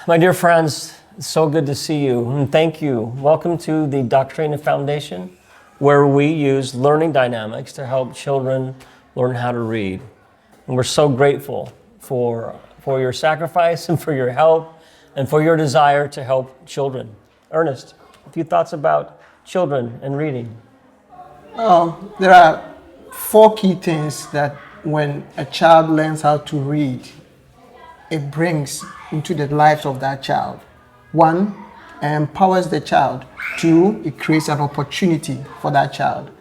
My dear friends, it's so good to see you, and thank you. Welcome to the Doctrina Foundation, where we use learning dynamics to help children learn how to read. And we're so grateful for your sacrifice and for your help and for your desire to help children. Ernest, a few thoughts about children and reading. There are four key things that when a child learns how to read, it brings into the lives of that child. One, it empowers the child. Two, it creates an opportunity for that child.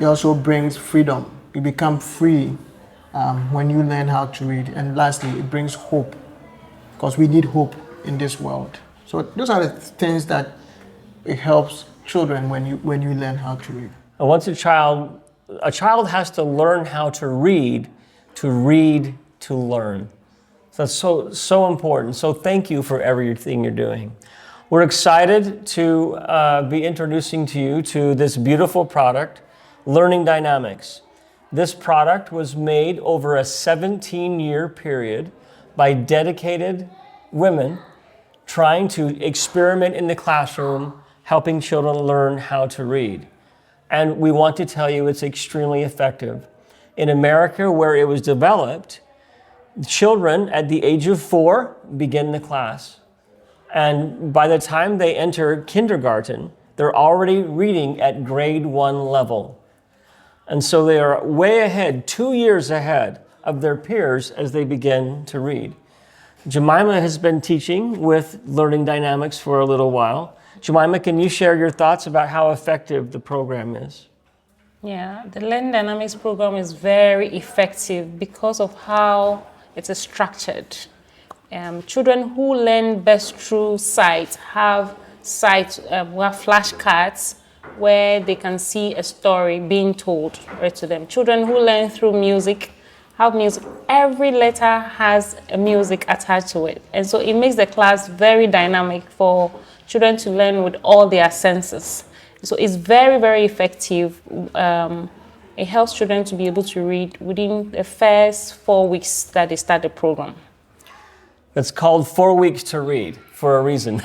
It also brings freedom. You become free when you learn how to read. And lastly, it brings hope, because we need hope in this world. So those are the things that it helps children when you learn how to read. And once a child has to learn how to read to learn. So that's so important. So thank you for everything you're doing. We're excited to be introducing to you to this beautiful product, Learning Dynamics. This product was made over a 17-year period by dedicated women trying to experiment in the classroom, helping children learn how to read. And we want to tell you it's extremely effective. In America, where it was developed, children at the age of 4 begin the class. And by the time they enter kindergarten, they're already reading at grade 1 level. And so they are way ahead, 2 years ahead of their peers as they begin to read. Jemima has been teaching with Learning Dynamics for a little while. Jemima, can you share your thoughts about how effective the program is? Yeah, the Learning Dynamics program is very effective because of how it is structured. Children who learn best through sight have flashcards where they can see a story being told right to them. Children who learn through music have music. Every letter has a music attached to it. And so it makes the class very dynamic for children to learn with all their senses. So it's very, very effective. It helps children to be able to read within the first 4 weeks that they start the program. It's called 4 weeks to read for a reason,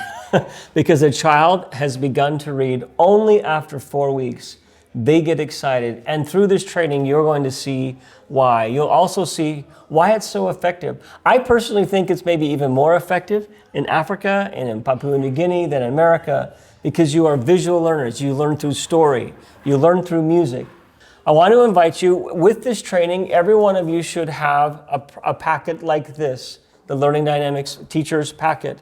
because a child has begun to read only after 4 weeks. They get excited, and through this training, you're going to see why. You'll also see why it's so effective. I personally think it's maybe even more effective in Africa and in Papua New Guinea than America, because you are visual learners. You learn through story. You learn through music. I want to invite you, with this training, every one of you should have a packet like this, the Learning Dynamics Teacher's Packet.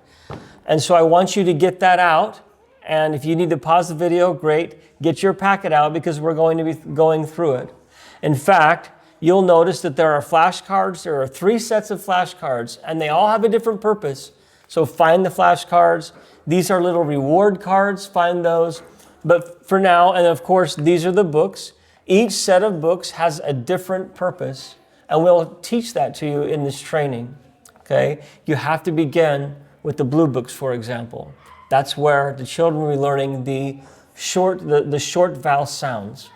And so I want you to get that out. And if you need to pause the video, great. Get your packet out, because we're going to be going through it. In fact, you'll notice that there are flashcards. There are 3 sets of flashcards, and they all have a different purpose. So find the flashcards. These are little reward cards. Find those. But for now, and of course, these are the books. Each set of books has a different purpose, and we'll teach that to you in this training. Okay? You have to begin with the blue books, for example. That's where the children will be learning the short vowel sounds.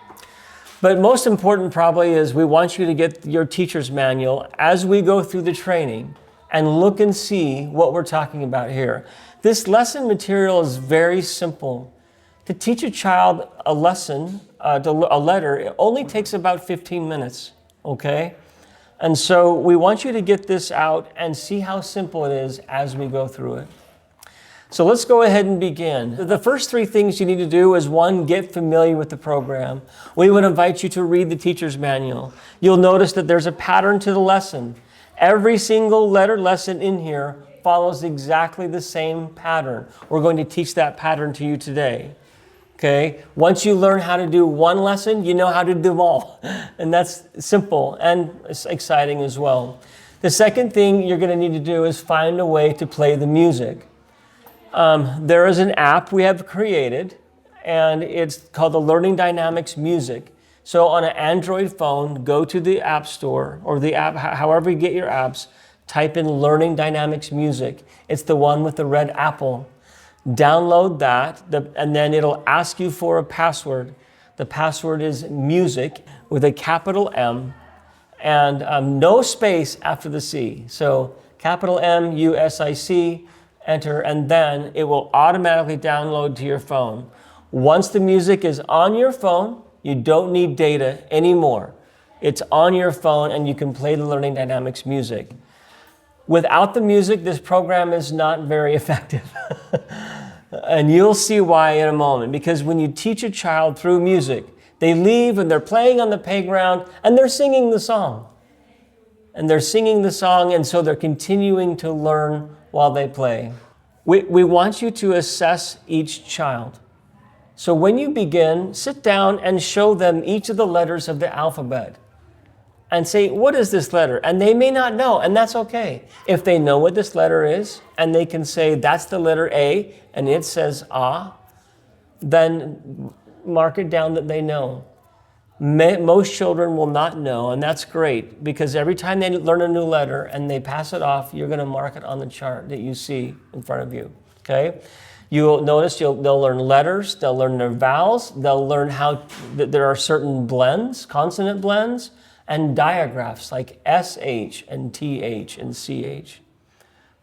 But most important probably is we want you to get your teacher's manual as we go through the training and look and see what we're talking about here. This lesson material is very simple. To teach a child a lesson, a letter, it only takes about 15 minutes, okay? And so we want you to get this out and see how simple it is as we go through it. So let's go ahead and begin. The first 3 things you need to do is, 1, get familiar with the program. We would invite you to read the teacher's manual. You'll notice that there's a pattern to the lesson. Every single lesson in here follows exactly the same pattern. We're going to teach that pattern to you today. Okay? Once you learn how to do one lesson, you know how to do them all. And that's simple and exciting as well. The second thing you're going to need to do is find a way to play the music. There is an app we have created, and it's called the Learning Dynamics Music. So on an Android phone, go to the App Store or the app, however you get your apps, type in Learning Dynamics Music. It's the one with the red apple. Download that, and then it'll ask you for a password. The password is music with a capital M and no space after the C. So capital M-U-S-I-C, enter, and then it will automatically download to your phone. Once the music is on your phone, you don't need data anymore. It's on your phone and you can play the Learning Dynamics music. Without the music, this program is not very effective. And you'll see why in a moment. Because when you teach a child through music, they leave and they're playing on the playground and they're singing the song. And they're singing the song, and so they're continuing to learn while they play. We want you to assess each child. So when you begin, sit down and show them each of the letters of the alphabet. And say, what is this letter? And they may not know, and that's okay. If they know what this letter is, and they can say, that's the letter A, and it says ah, then mark it down that they know. Most children will not know, and that's great, because every time they learn a new letter and they pass it off, you're going to mark it on the chart that you see in front of you, okay? You'll notice they'll learn letters, they'll learn their vowels, they'll learn how that there are certain blends, consonant blends, and diagraphs like SH and TH and CH,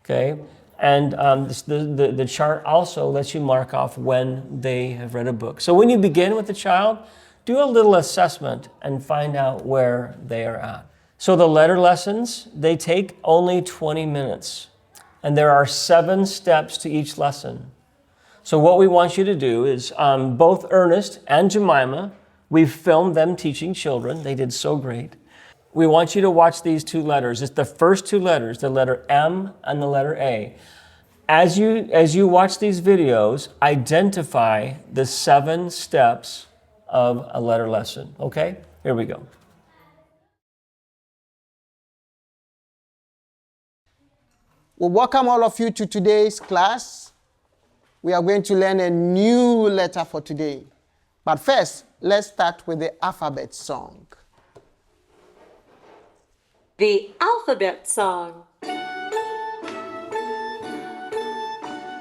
okay? And the chart also lets you mark off when they have read a book. So when you begin with the child, do a little assessment and find out where they are at. So the letter lessons, they take only 20 minutes. And there are 7 steps to each lesson. So what we want you to do is, both Ernest and Jemima, we've filmed them teaching children. They did so great. We want you to watch these 2 letters. It's the first 2 letters, the letter M and the letter A. As you watch these videos, identify the 7 steps of a letter lesson. Okay? Here we go. Well, welcome all of you to today's class. We are going to learn a new letter for today. But first, let's start with the alphabet song. The alphabet song.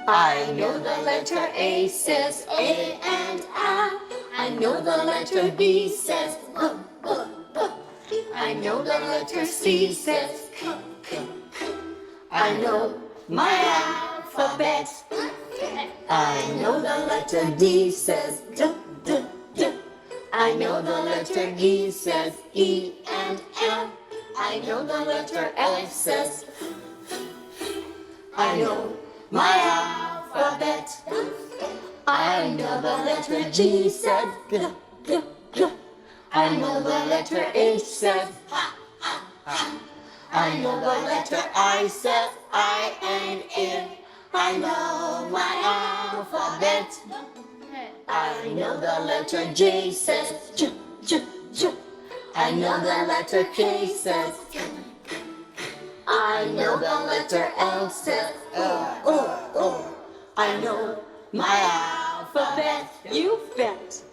I know the letter A says A and I. I know the letter B says B, B, B. I know the letter C says K, K, K. I know my alphabet. I know the letter D says D, D, D. I know the letter E says E and L. I know the letter F says. I know my alphabet. I know the letter G says G, G, G. I know the letter H says ha, ha, ha. I know the letter I says I and N. I know my alphabet. I know the letter J says J, J, J. I know the letter K says K. I know the letter L says O, O, O. I know my alphabet. You bet.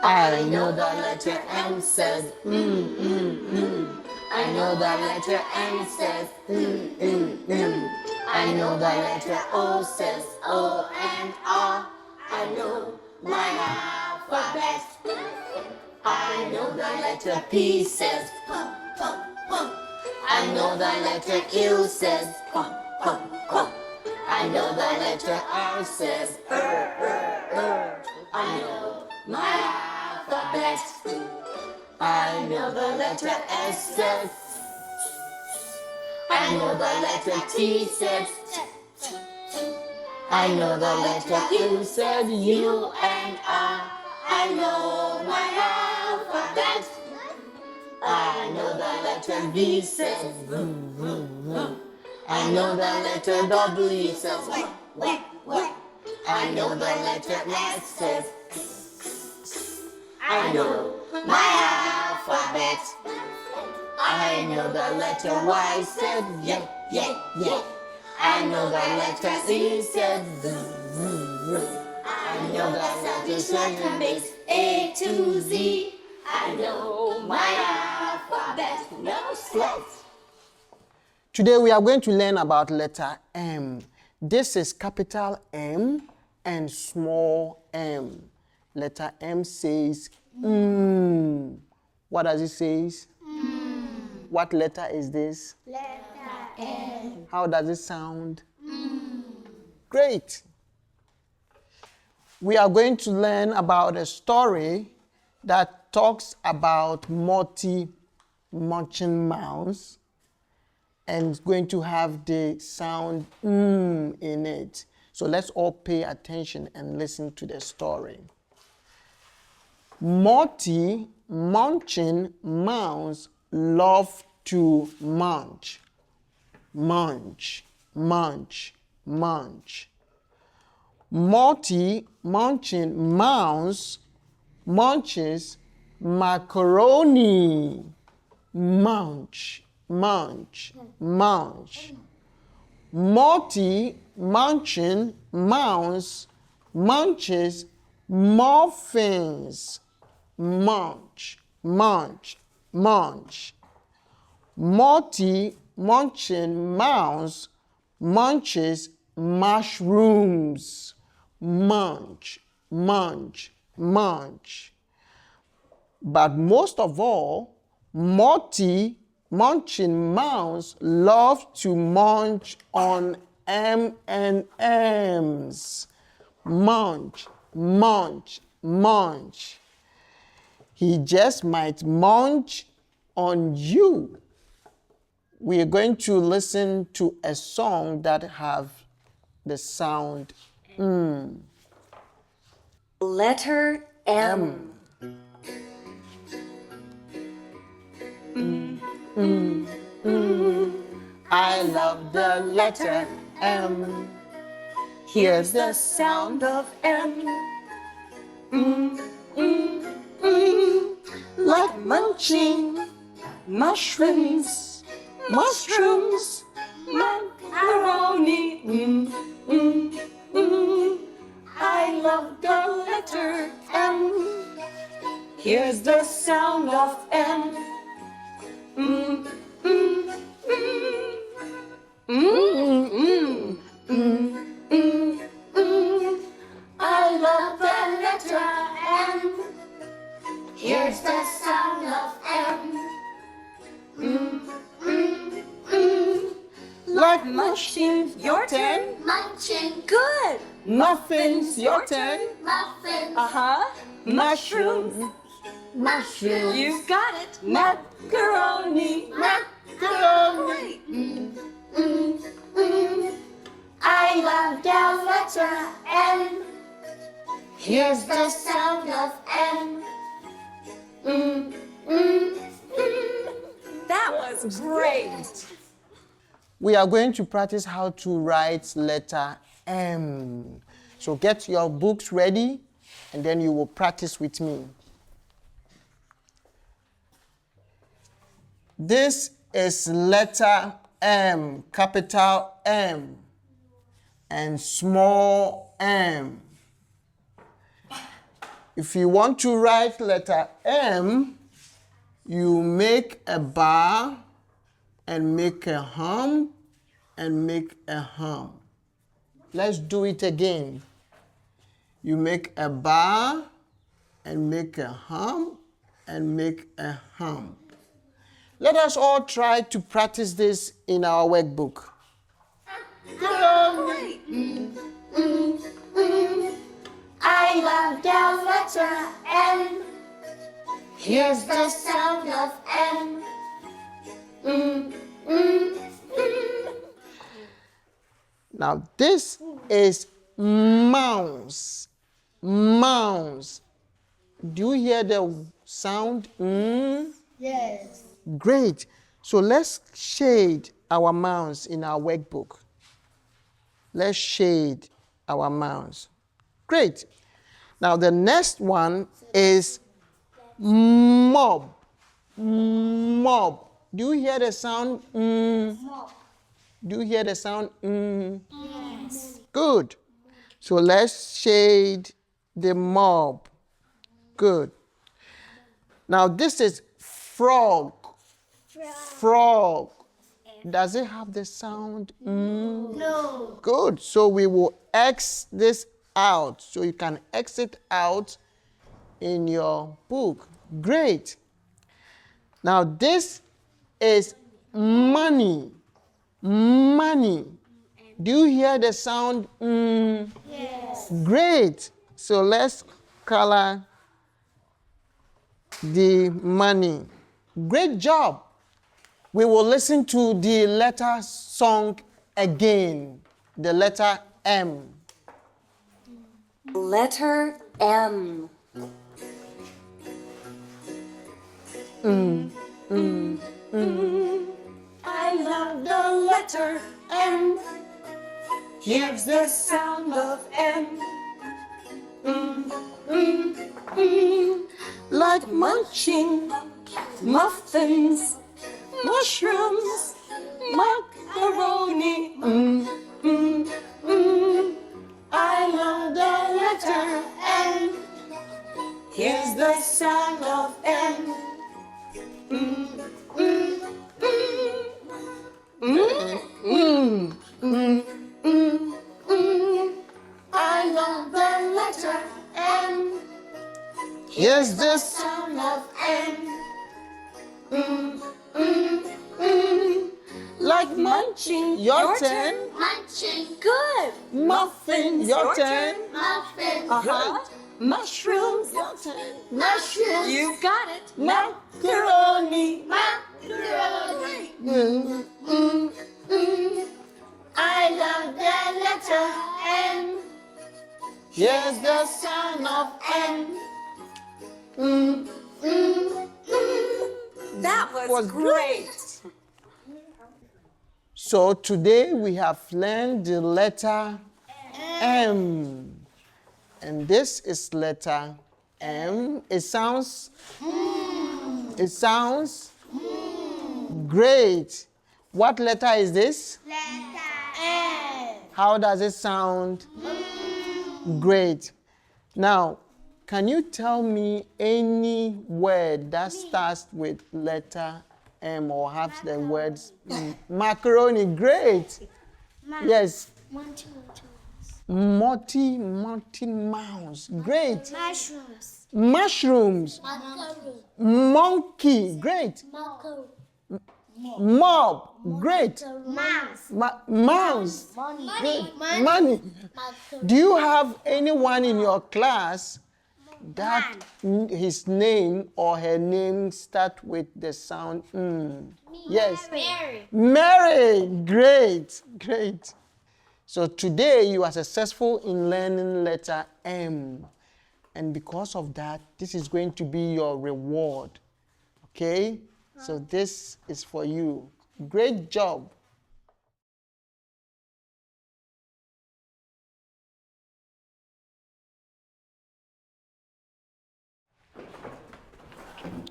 I know the letter M says I know the letter N says I know the letter O says O and R. I know my alphabet. I know the letter P says P, P, P. I know the letter Q says P, P, P. I know the letter R says I know my alphabet. I know the letter S says. I know the letter T says. I know the letter U says U and R. I know my alphabet. I know the letter V says. I know the letter W says. I know the letter S says. I know my alphabet. I know the letter Y says yeah, yeah, yeah. I know the letter Z says I know the letter makes A to Z. I know my alphabet. No sweat. Today we are going to learn about letter M. This is capital M and small m. Letter M says What does it say? what letter is this? Letter M. How does it sound? Great. We are going to learn about a story that talks about munching mouse, and it's going to have the sound in it. So let's all pay attention and listen to the story. Morty munching mouse love to munch. Munch, munch, munch. Morty munching mouse munches macaroni. Munch, munch, munch. Morty munching mouse munches muffins. Munch, munch, munch. Morty munching mouse munches mushrooms. Munch, munch, munch. But most of all, Morty munching mouse loves to munch on M&Ms. Munch, munch, munch. He just might munch on you. We are going to listen to a song that have the sound Letter M. I love the letter M. Here's the sound of M. Like munching mushrooms, mushrooms, macaroni. I love the letter M. Here's the sound of M. I love the letter M. Here's the sound of M. Like Munching, your turn. Munching, good. muffins, your turn. Muffins. Mushrooms, mushrooms. You got it. Macaroni. Macaroni. I love the letter M. Here's the sound of M. That was great. We are going to practice how to write letter M. So get your books ready and then you will practice with me. This is letter M, capital M, and small m. If you want to write letter M, you make a bar and make a hum and make a hum. Let's do it again. You make a bar and make a hum and make a hum. Let us all try to practice this in our workbook. I love the letter M. Here's the sound of M. Now this is mouse. Mouse. Do you hear the sound? Yes. Great. So let's shade our mouse in our workbook. Let's shade our mouse. Great. Now the next one is mob. Mob. Do you hear the sound? Mob. Do you hear the sound? Yes. Good. So let's shade the mob. Good. Now this is frog. Frog. Does it have the sound? No. Good. So we will X this out. So you can X it out in your book. Great. Now this is money. Money. Do you hear the sound? Yes. Great. So let's color the money. Great job. We will listen to the letter song again. The letter M. Letter M. I love the letter M. Here's the sound of M. Like munching muffins, mushrooms, macaroni. I love the letter M. Here's the sound of M. I love the letter M. Here's the Sound of M. Like munching. Your turn. Munching. Good. Muffins. Your turn. Muffins. Uh-huh. Mushrooms. Your turn. Mushrooms. You got it. Macaroni. Macaroni. I love the letter M. Here's the Sound of M. That was great. So today we have learned the letter M. And this is letter M. It sounds great. What letter is this? Letter M. How does it sound? Great. Now, can you tell me any word that starts with letter M or has the words macaroni? Great. Yes. Multi mouse. Great. Mushrooms. Mushrooms. Macaroni. Monkey. Great. Macaroni. Mob. Great. Mouse. Mouse. Money. Money. Do you have anyone in your class that his name or her name start with the sound Yes. Mary. Mary. Great. Great. So today you are successful in learning letter M. And because of that, this is going to be your reward. Okay? So this is for you. Great job.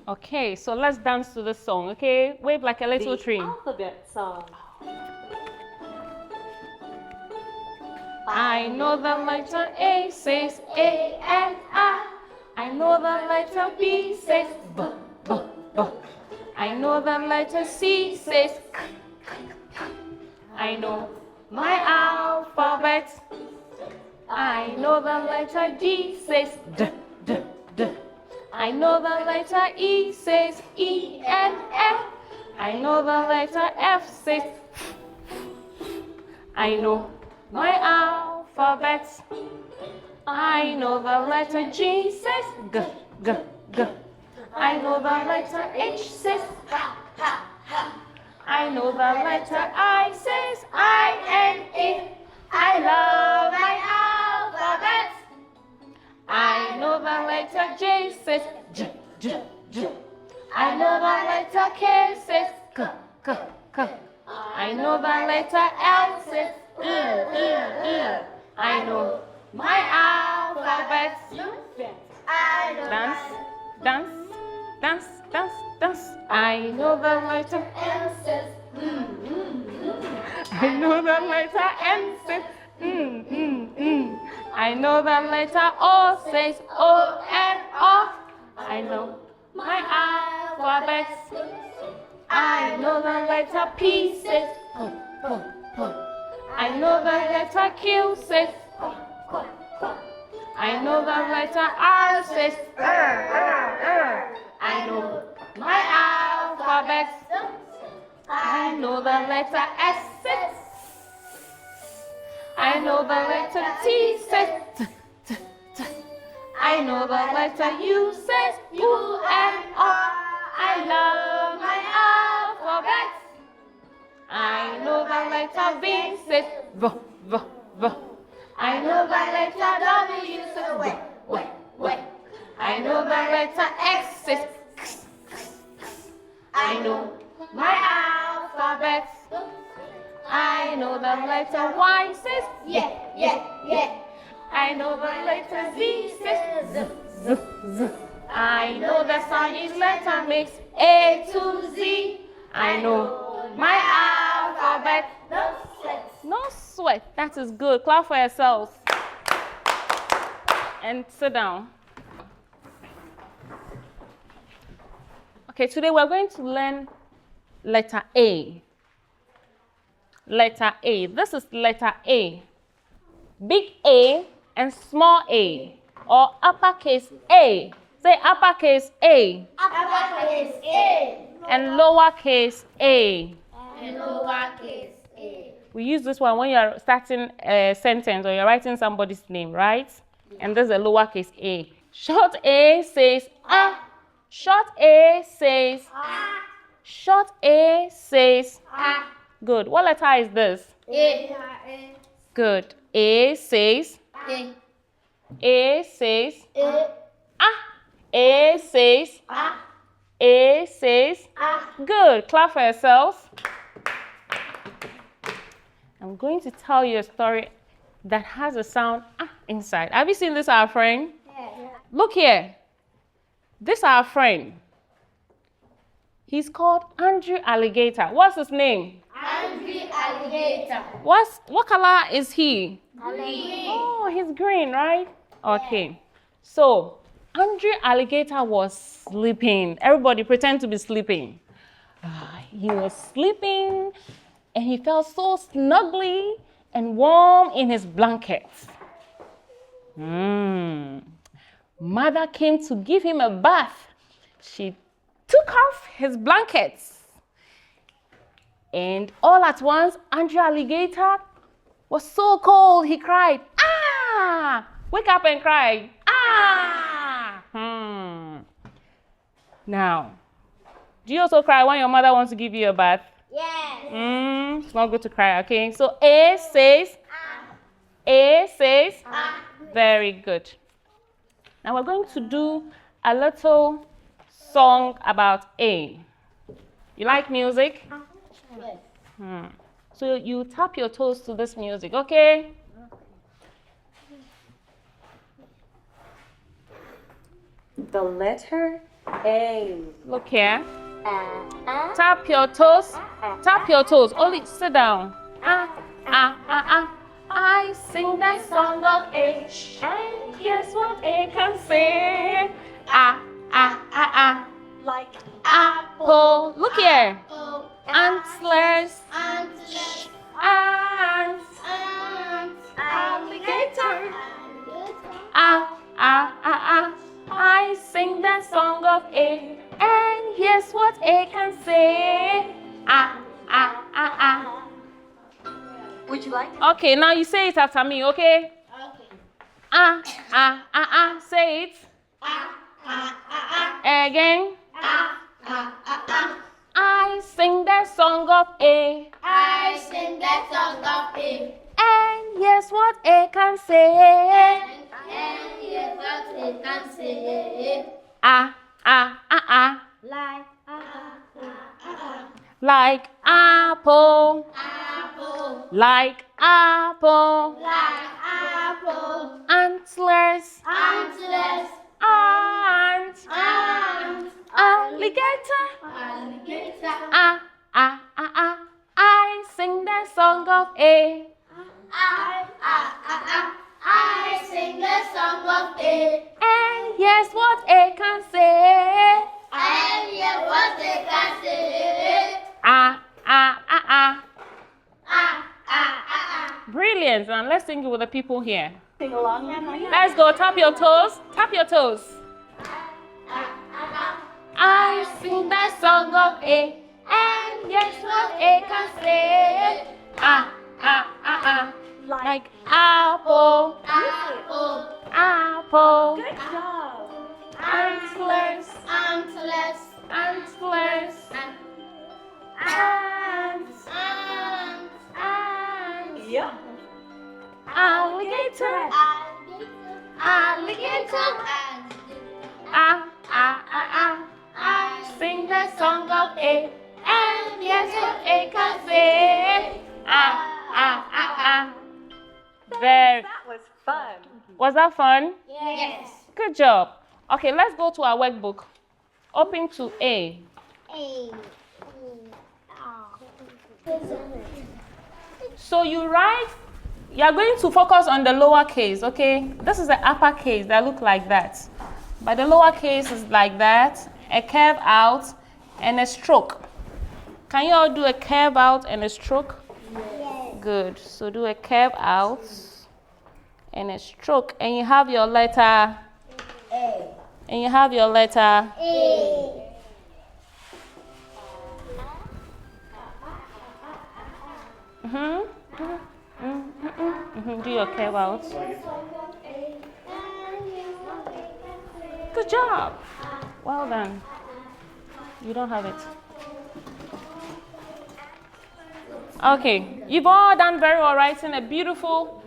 Okay, so let's dance to the song, okay? Wave like a little tree. Alphabet song. I know the letter A says A and I. I know the letter B says B, B, B. I know the letter C says K, K, K. I know my alphabet. I know the letter D says D, D, D. I know the letter E says E and F. I know the letter F says F. I know my alphabet. I know the letter G says G, G, G. I know the letter H says ha, ha, ha. I know the letter I says I and E. I love my alphabet. I know the letter J says J, J, J. I know the letter K says K, K, K. I know the letter L says I know my alphabet. Dance, dance, dance, dance, dance. I know the letter M says I know the letter N says I know the letter O says O and off. I know my alphabet. I know the letter P says P, P, P. I know the letter Q says Q, Q, Q. I know the letter R says I know my alphabet. I know the letter S says. I know the letter T says. T, t, t. I know the letter U says U and R. I love my alphabet. I know the letter V says V, V, V. I know the letter W says W, W, W. I know the letter X says X, X, X. I know my alphabet. I know the letter Y says yeah, yeah, yeah. I know the letter Z says Z, Z, Z. I know the Chinese letter makes A to Z. I know my alphabet. No sweat. No sweat. That is good. Clap for yourselves. And sit down. Okay, today we're going to learn letter A. Letter A. This is letter A. Big A and small a, or uppercase A. Say uppercase A. Uppercase A. And lowercase a. And lowercase a. We use this one when you're starting a sentence or you're writing somebody's name, right? And there's a lowercase a. Short A says ah. Short A says Ah. Short A says Ah. Good. What letter is this? A. Good. A says A. A says A. ah. A says Ah. A says Ah. Good. Clap for yourself. I'm going to tell you a story that has a sound ah inside. Have you seen this, our friend? Yeah. Look here. This our friend. He's called Andrew Alligator. What's his name? Angry alligator. What color is he? Green. Oh, he's green, right? Okay. So, Andrew Alligator was sleeping. Everybody pretend to be sleeping. He was sleeping and he felt so snugly and warm in his blanket. Mother came to give him a bath. She took off his blankets. And all at once, Andrew Alligator was so cold, he cried, ah! Wake up and cry, ah! Now, do you also cry when your mother wants to give you a bath? Yes. It's not good to cry, okay? So A says, A says, very good. Now we're going to do a little song about A. You like music? Yes. So you tap your toes to this music, okay? The letter A. Look here. Tap your toes. Tap your toes. Only sit down. I sing that song of A. And here's what A can say. Like Apple. Look here. Oh. Antlers. Antlers. Ants. Ants. Alligator. Alligator. I sing that song of A. And here's what A can say. would you like? Okay, now you say it after me, okay? Okay. Say it. Again. I sing that song of A. I sing that song of A. And here's what A can say. And here's what it can say. Like Like apple. apple. Like apple. Like apple. Antlers. Antlers. Ant. Ant. Alligator. Alligator. I sing that song of A. I sing the song of A. And here's what A can say. And hear what they can say. Brilliant. And let's sing it with the people here. Sing along. Let's go. Tap your toes. Tap your toes. I sing that song of A. And And yes, what A can say. Ah, ah, ah, ah. Like apple, Apple. apple. Good job. Antlers, Antlers. antlers. Ants, Ants. ants. Yeah. Alligator, alligator. Ah, ah, ah, ah. I sing the song of A. And yes, what A can say. Ah, ah, ah, ah. Very. That was fun. Was that fun? Yes. Good job. Okay, let's go to our workbook. Open to A. So you are going to focus on the lower case, okay? This is the upper case that look like that. But the lower case is like that, a curve out, and a stroke. Can you all do a curve out and a stroke? Yes. Good. So do a curve out and a stroke, and you have your letter A. And you have your letter A. Do your curve out. Good job. Well done. You don't have it. Okay, you've all done very well writing a beautiful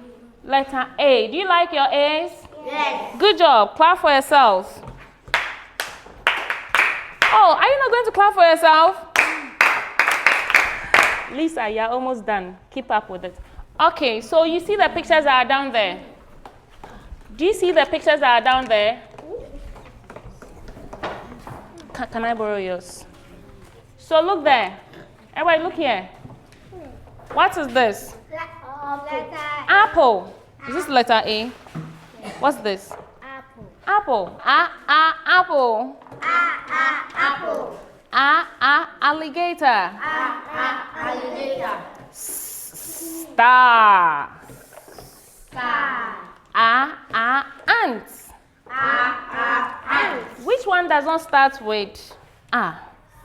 letter A. Do you like your A's? Yes. Good job. Clap for yourselves. Oh, are you not going to clap for yourself? Lisa, you're almost done. Keep up with it. Okay, so you see the pictures that are down there? Do you see the pictures that are down there? Can I borrow yours? So look there. Everybody look here. What is this? Letter Apple. Is this letter A? What's this? apple. Apple. Apple. Apple. Alligator. Alligator. Star. Star. Ant. Ant. Which one does not start with A?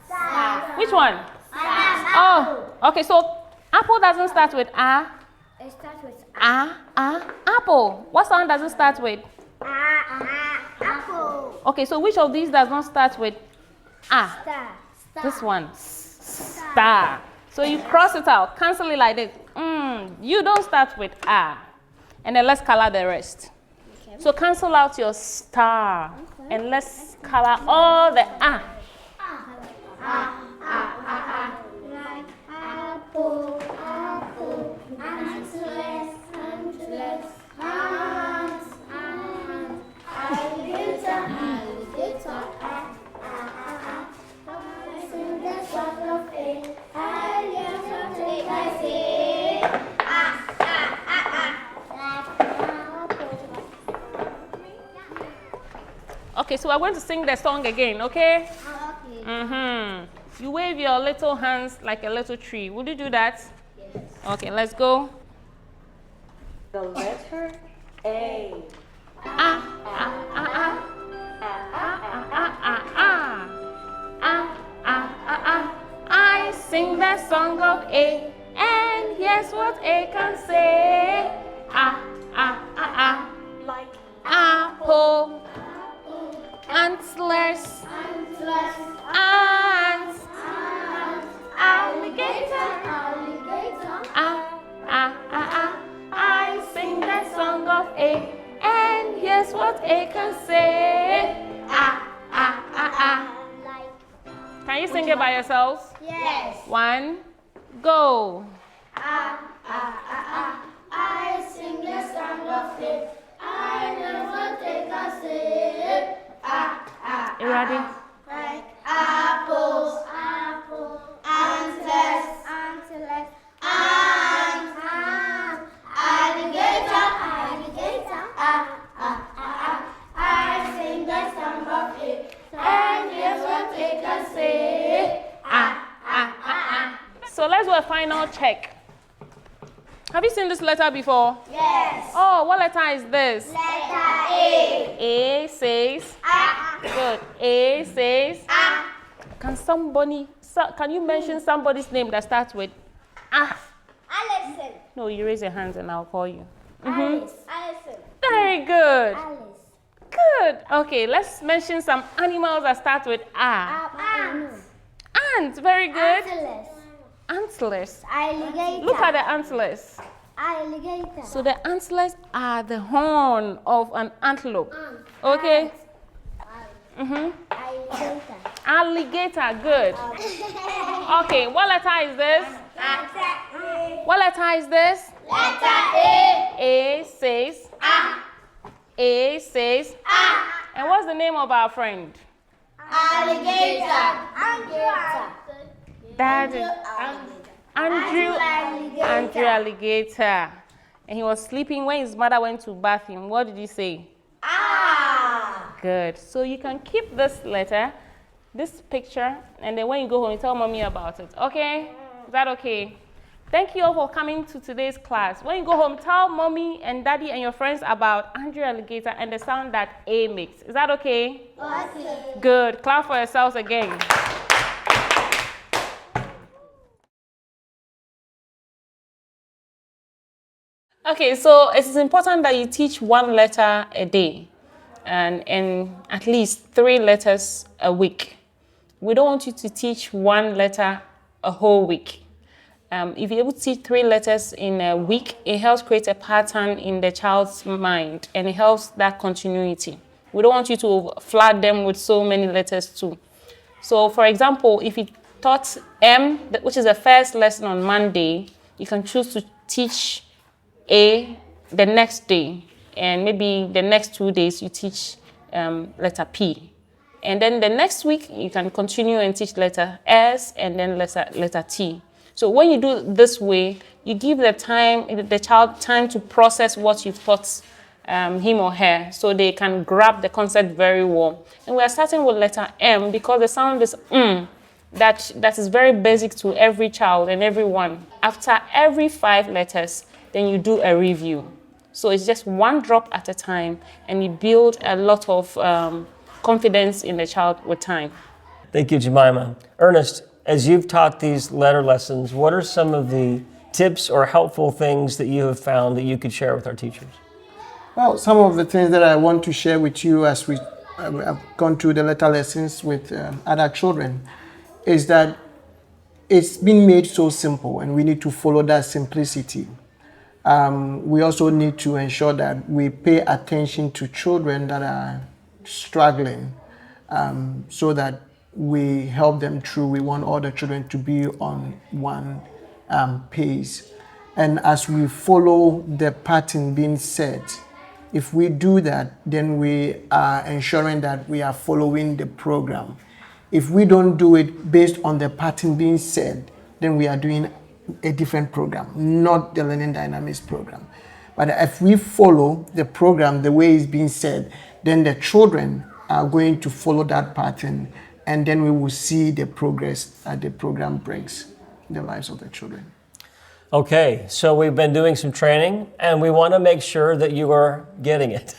Star. Which one? Oh, okay, so apple doesn't start with A. It starts with Apple. What sound does it start with? apple. Okay, so which of these does not start with A? Star. This one. Star. So you cross it out, cancel it like this. You don't start with A. And then let's color the rest. Okay. So cancel out your star. And let's color all the A. Like apple, apple. Antlers, antlers. Ant, ant. Alligator, alligator. I sing the song of A. And yes, what I say. Like apple. Okay, so we're going to sing the song again, okay? Okay. You wave your little hands like a little tree. Would you do that? Yes. Okay, let's go. The letter A. I sing the song of A, and yes, what A can say. Like Apple, antlers, Antlers. ants, alligator. Alligator. I sing the song of A, and yes, what A can say. Like. Can you sing it by yourselves? Yes. 1, go. I sing the song of it. I never take a sip. You ready? Like apples, apple, antlers, antlers, ant, ant, alligator, alligator. I sing the song of it. And yes, what they can say. So let's do a final check. Have you seen this letter before? Yes. Oh, what letter is this? Letter A. A says. Good. A says. Can somebody can you mention somebody's name that starts with ah? Alison. No, you raise your hands and I'll call you. Alice. Alison. Very good. Alice. Good. Okay, let's mention some animals that start with ah. Ant. Ant. Very good. Antlers. Antlers. Alligator. Look at the antlers. Alligator. So the antlers are the horn of an antelope. Okay. Alligator. Alligator. Good. Okay. What letter is this? What letter is this? Letter A. A says ah. A says ah. And what's the name of our friend? Alligator. That is Andrew Alligator. And he was sleeping when his mother went to bath him. What did he say? Ah. Good. So you can keep this letter, this picture, and then when you go home, you tell mommy about it. Okay? Is that okay? Thank you all for coming to today's class. When you go home, tell mommy and daddy and your friends about Andrew Alligator and the sound that A makes. Is that okay? Okay. Good. Clap for yourselves again. Okay, so it is important that you teach one letter a day and at least 3 letters a week. We don't want you to teach one letter a whole week. If you're able to teach 3 letters in a week, it helps create a pattern in the child's mind and it helps that continuity. We don't want you to flood them with so many letters too. So for example, if you taught M, which is the first lesson on Monday, you can choose to teach A the next day, and maybe the next 2 days you teach letter P. And then the next week you can continue and teach letter S and then letter T. So when you do this way, you give the child time to process what you've taught him or her, so they can grab the concept very well. And we are starting with letter M because the sound is that is very basic to every child and everyone. After every 5 letters, then you do a review. So it's just one drop at a time, and you build a lot of confidence in the child with time. Thank you, Jemima. Ernest, as you've taught these letter lessons, what are some of the tips or helpful things that you have found that you could share with our teachers? Well, some of the things that I want to share with you as we have gone through the letter lessons with other children is that it's been made so simple, and we need to follow that simplicity. We also need to ensure that we pay attention to children that are struggling, so that we help them through. We want all the children to be on one pace. And as we follow the pattern being set, if we do that, then we are ensuring that we are following the program. If we don't do it based on the pattern being set, then we are doing a different program, not the Learning Dynamics program. But if we follow the program the way it's being said, then the children are going to follow that pattern, and then we will see the progress that the program brings in the lives of the children. Okay, so we've been doing some training, and we want to make sure that you are getting it.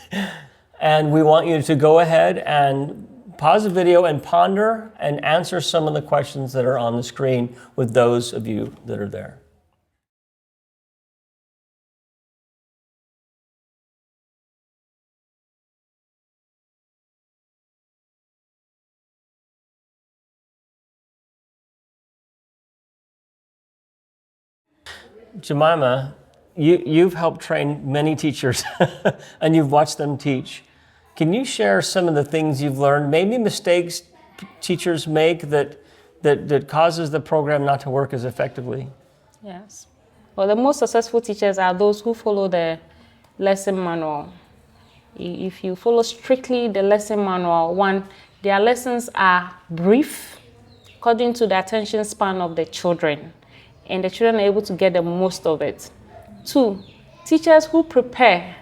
And we want you to go ahead and pause the video and ponder and answer some of the questions that are on the screen with those of you that are there. Jemima, you've helped train many teachers and you've watched them teach. Can you share some of the things you've learned, maybe mistakes teachers make that causes the program not to work as effectively? Yes. Well, the most successful teachers are those who follow the lesson manual. If you follow strictly the lesson manual, one, their lessons are brief, according to the attention span of the children, and the children are able to get the most of it. 2, teachers who prepare.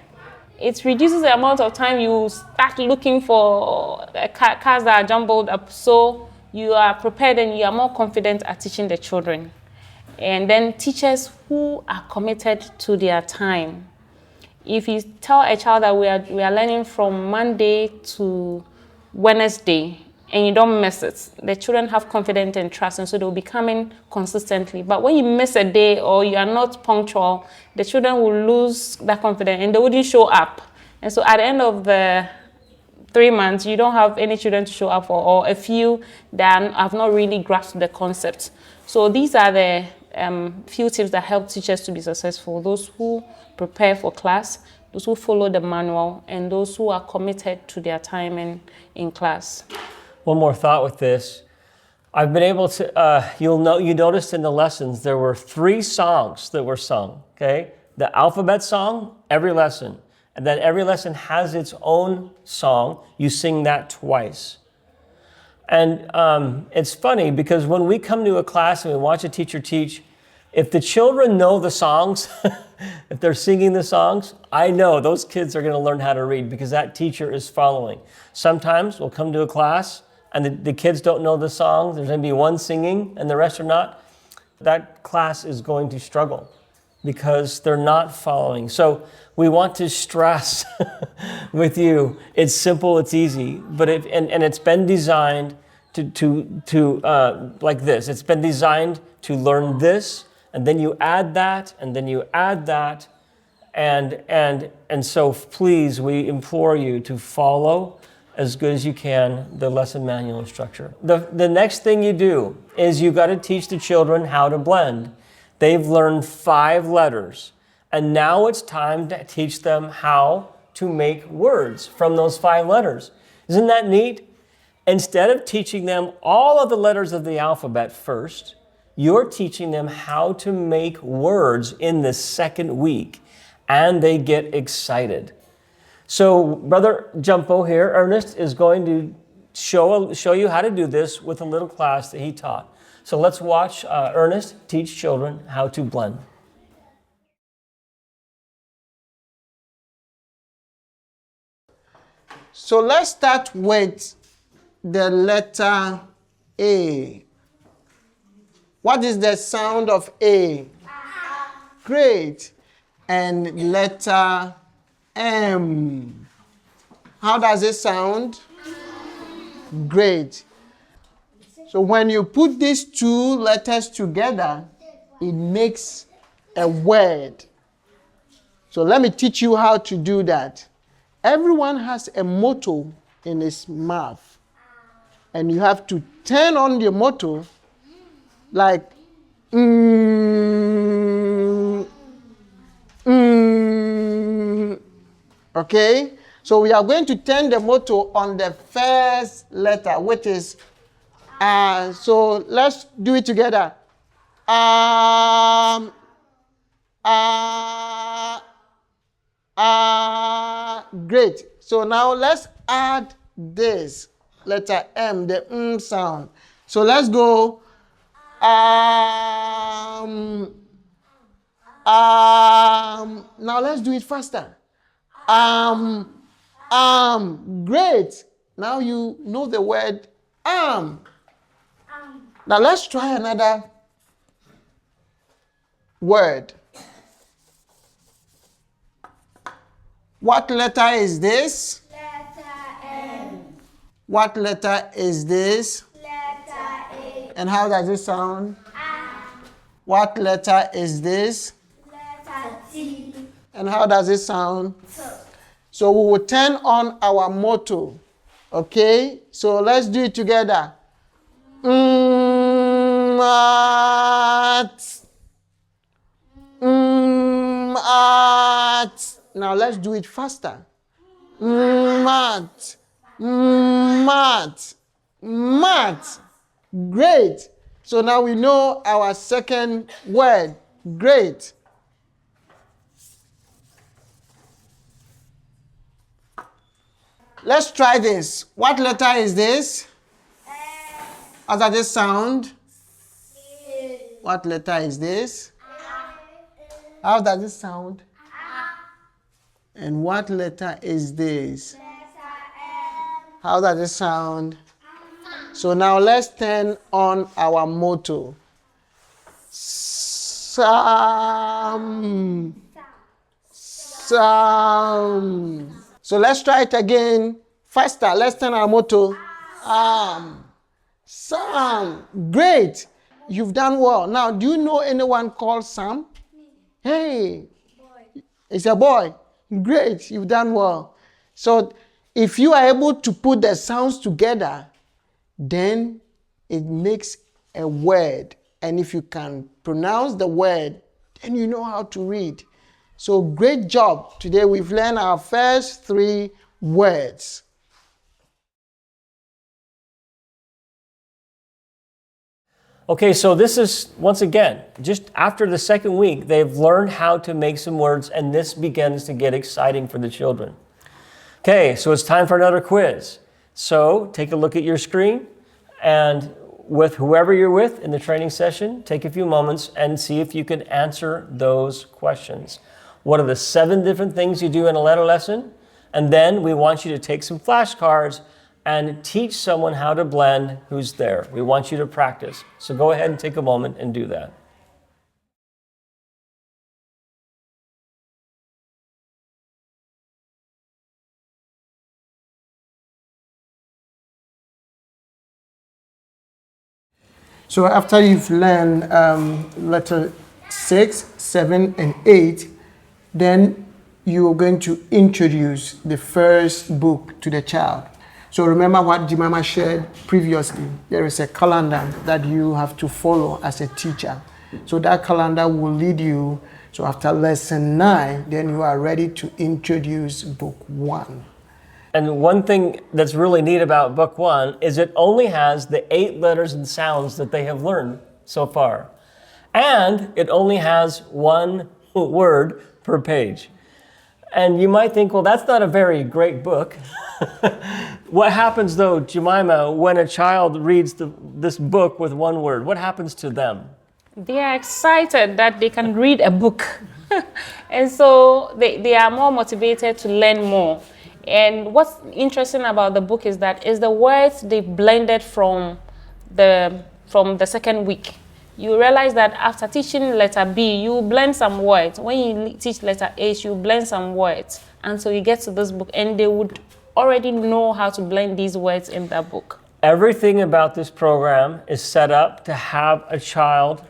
It reduces the amount of time you start looking for cards that are jumbled up, so you are prepared and you are more confident at teaching the children. And then teachers who are committed to their time. If you tell a child that we are learning from Monday to Wednesday, and you don't miss it, the children have confidence and trust, and so they'll be coming consistently. But when you miss a day or you are not punctual, the children will lose that confidence and they wouldn't show up. And so at the end of the 3 months, you don't have any children to show up for, or a few that have not really grasped the concept. So these are the few tips that help teachers to be successful: those who prepare for class, those who follow the manual, and those who are committed to their time in class. One more thought with this. I've been able to, you noticed in the lessons there were 3 songs that were sung, okay? The alphabet song, every lesson. And then every lesson has its own song. You sing that twice. And it's funny because when we come to a class and we watch a teacher teach, if the children know the songs, if they're singing the songs, I know those kids are going to learn how to read because that teacher is following. Sometimes we'll come to a class and the kids don't know the songs. There's going to be one singing and the rest are not. That class is going to struggle because they're not following. So we want to stress with you. It's simple, it's easy, but it's been designed to like this. It's been designed to learn this, and then you add that, and then you add that, and so please, we implore you to follow as good as you can the lesson manual structure. The next thing you do is you got to teach the children how to blend. They've learned 5 letters, and now it's time to teach them how to make words from those 5 letters. Isn't that neat? Instead of teaching them all of the letters of the alphabet first, you're teaching them how to make words in the second week, and they get excited. So Brother Jumpo here, Ernest, is going to show you how to do this with a little class that he taught. So let's watch Ernest teach children how to blend. So let's start with the letter A. What is the sound of A? Great. And letter M. How does it sound? Great. So when you put these 2 letters together, it makes a word. So let me teach you how to do that. Everyone has a motto in his mouth. And you have to turn on your motto like okay? So we are going to turn the motto on the first letter, which is so let's do it together. Great. So now let's add this letter M, the sound. So let's go. Now let's do it faster. Great. Now you know the word Now let's try another word. What letter is this? Letter M. What letter is this? Letter A. And how does it sound? A. What letter is this? Letter T. And how does it sound? T. So we will turn on our motto. Okay? So let's do it together. Now let's do it faster. Mat. Great. So now we know our second word. Great. Let's try this. What letter is this? How does it sound? What letter is this? How does it sound? And what letter is this? How does it sound? So now let's turn on our motto. Sam. So let's try it again. Faster. Let's turn our motto. Sam. Great. You've done well. Now, do you know anyone called Sam? Hey. It's a boy. Great. You've done well. So, if you are able to put the sounds together, then it makes a word. And if you can pronounce the word, then you know how to read. So great job. Today we've learned our first 3 words. Okay, so this is, once again, just after the second week, they've learned how to make some words, and this begins to get exciting for the children. Okay, so it's time for another quiz. So take a look at your screen, and with whoever you're with in the training session, take a few moments and see if you can answer those questions. What are the 7 different things you do in a letter lesson? And then we want you to take some flashcards and teach someone how to blend who's there. We want you to practice. So go ahead and take a moment and do that. So after you've learned letter 6, 7, and 8, then you're going to introduce the first book to the child. So remember what Jemima shared previously. There is a calendar that you have to follow as a teacher. So that calendar will lead you. So after lesson 9, then you are ready to introduce book 1. And one thing that's really neat about book 1 is it only has the 8 letters and sounds that they have learned so far. And it only has 1 word per page. And you might think, well, that's not a very great book. What happens though, Jemima, when a child reads this book with 1 word? What happens to them? They are excited that they can read a book. And so they are more motivated to learn more. And what's interesting about the book is that it's the words they blended from the second week. You realize that after teaching letter B, you blend some words. When you teach letter H, you blend some words. And so you get to this book and they would already know how to blend these words in that book. Everything about this program is set up to have a child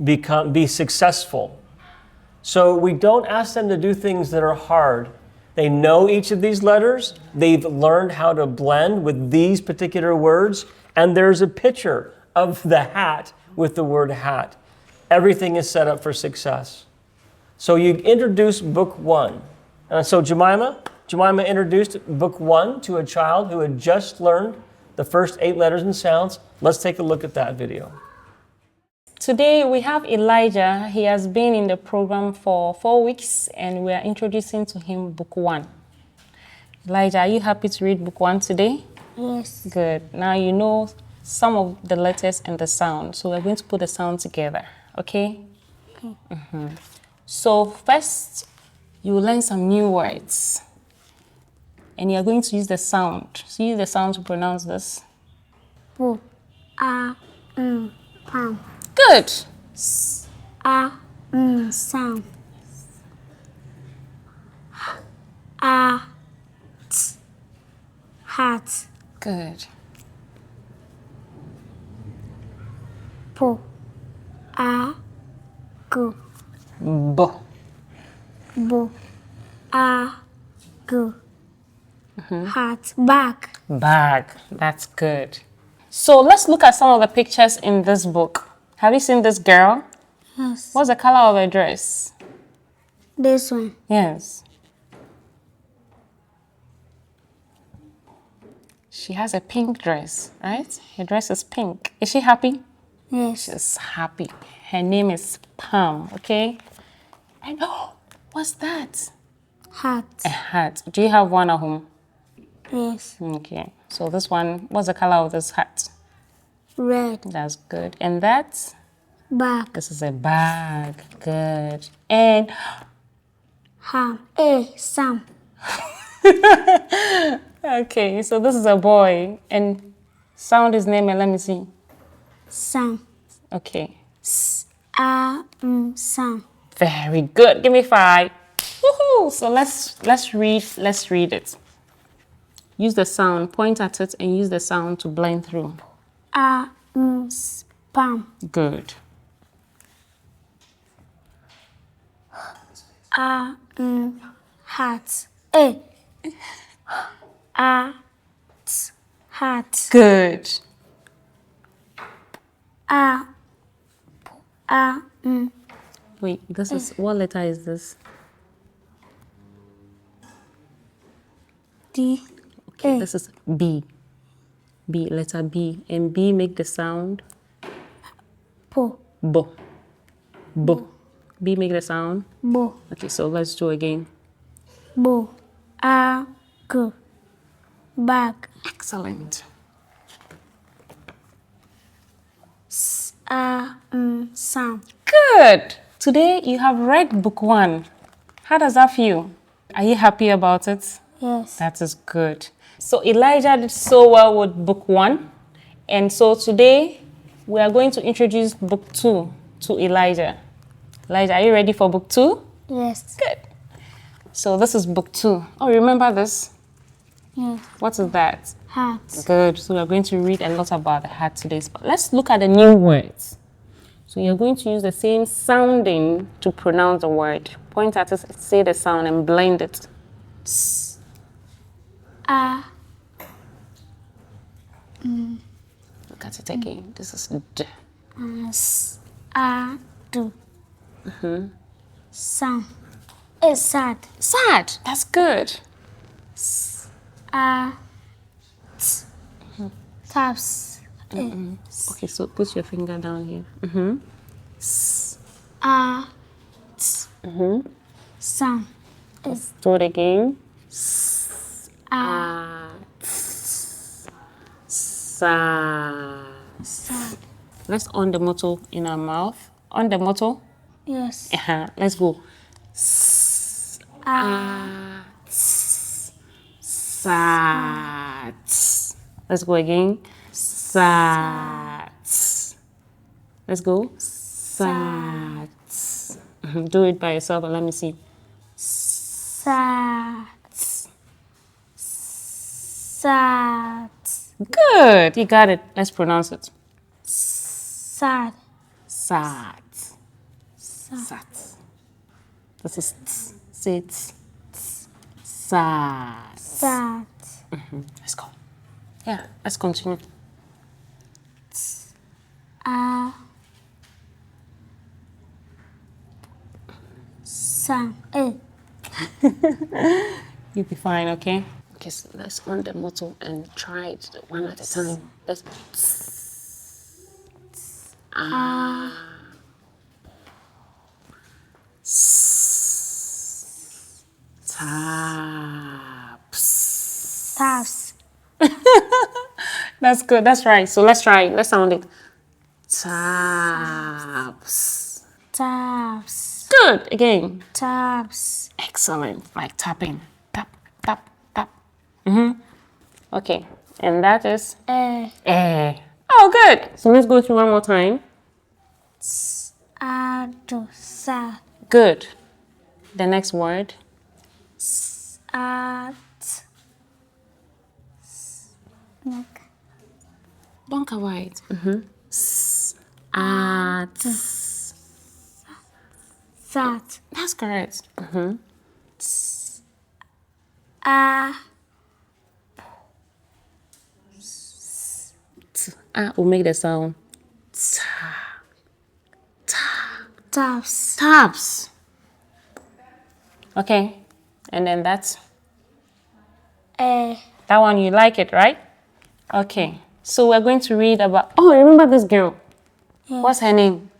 be successful. So we don't ask them to do things that are hard. They know each of these letters. They've learned how to blend with these particular words. And there's a picture of the hat with the word hat. Everything is set up for success. So you introduce book 1. And so Jemima introduced book 1 to a child who had just learned the first 8 letters and sounds. Let's take a look at that video. Today we have Elijah. He has been in the program for 4 weeks and we are introducing to him book 1. Elijah, are you happy to read book 1 today? Yes. Good. Now you know some of the letters and the sound. So we're going to put the sound together, okay? Okay. So first, you will learn some new words. And you're going to use the sound. So use the sound to pronounce this. Po, a, pam. Good. A, sam. A, t, hat. Good. Po, a, go. B. Bo, a, go. Hat, bag. Bag. That's good. So let's look at some of the pictures in this book. Have you seen this girl? Yes. What's the color of her dress? This one. Yes. She has a pink dress, right? Her dress is pink. Is she happy? Yes. She's happy. Her name is Pam, okay? And what's that? Hat. A hat. Do you have one at home? Yes. Okay. So this one, what's the color of this hat? Red. That's good. And that? Bag. This is a bag. Good. And Ham. A, sam. okay, so this is a boy. And sound his name and let me see. Sam. Okay. A, sam. Very good. Give me 5. Woohoo! So let's read it. Use the sound, point at it and use the sound to blend through. Palm. Good. Hat. A. Hat. Good. Wait, this is, what letter is this? D. Okay, this is B. B, letter B. And B make the sound Po. B. B. B make the sound. Bo. Okay, so let's do again. Bo. G. Bag. Excellent. Sam. Good. Today you have read book 1. How does that feel? Are you happy about it? Yes. That is good. So Elijah did so well with book 1. And so today we are going to introduce book 2 to Elijah. Elijah, are you ready for book 2? Yes. Good. So this is book 2. Oh, remember this? Yes. What is that? Hat. Good. So we are going to read a lot about the hat today. But let's look at the new words. So you're going to use the same sounding to pronounce the word. Point at it, say the sound and blend it. Look at it again. This is D. Do. Sam. It's sad. Sad. That's good. Taps. Okay, so put your finger down here. Sam. Do it again. Sad. Let's on the motto in our mouth. On the motto. Yes. Let's go. Sad. Let's go again. Sad. Let's go. Sad. Do it by yourself and let me see. Sad. Sad. Good. You got it. Let's pronounce it. Sad. Sad. Sad. This is t. Say it. Sad. Sad. Let's go. Yeah, let's continue. Sam. You'll be fine, okay? Okay, so let's on the motto and try it one at a time. Let's. Taps. Taps. That's good. That's right. So let's try it. Let's sound it. Taps. Taps. Good. Again. Taps. Excellent. Like tapping. Tap, tap, tap. Okay. And that is eh. Oh, good. So let's go through one more time. Do. Sad. Good. The next word. Don't cover it. Sad. That's correct. We'll make the sound. Taps. Taps. Okay. And then that's that one, you like it, right? Okay. So we're going to read about, oh, remember this girl? Yes. What's her name?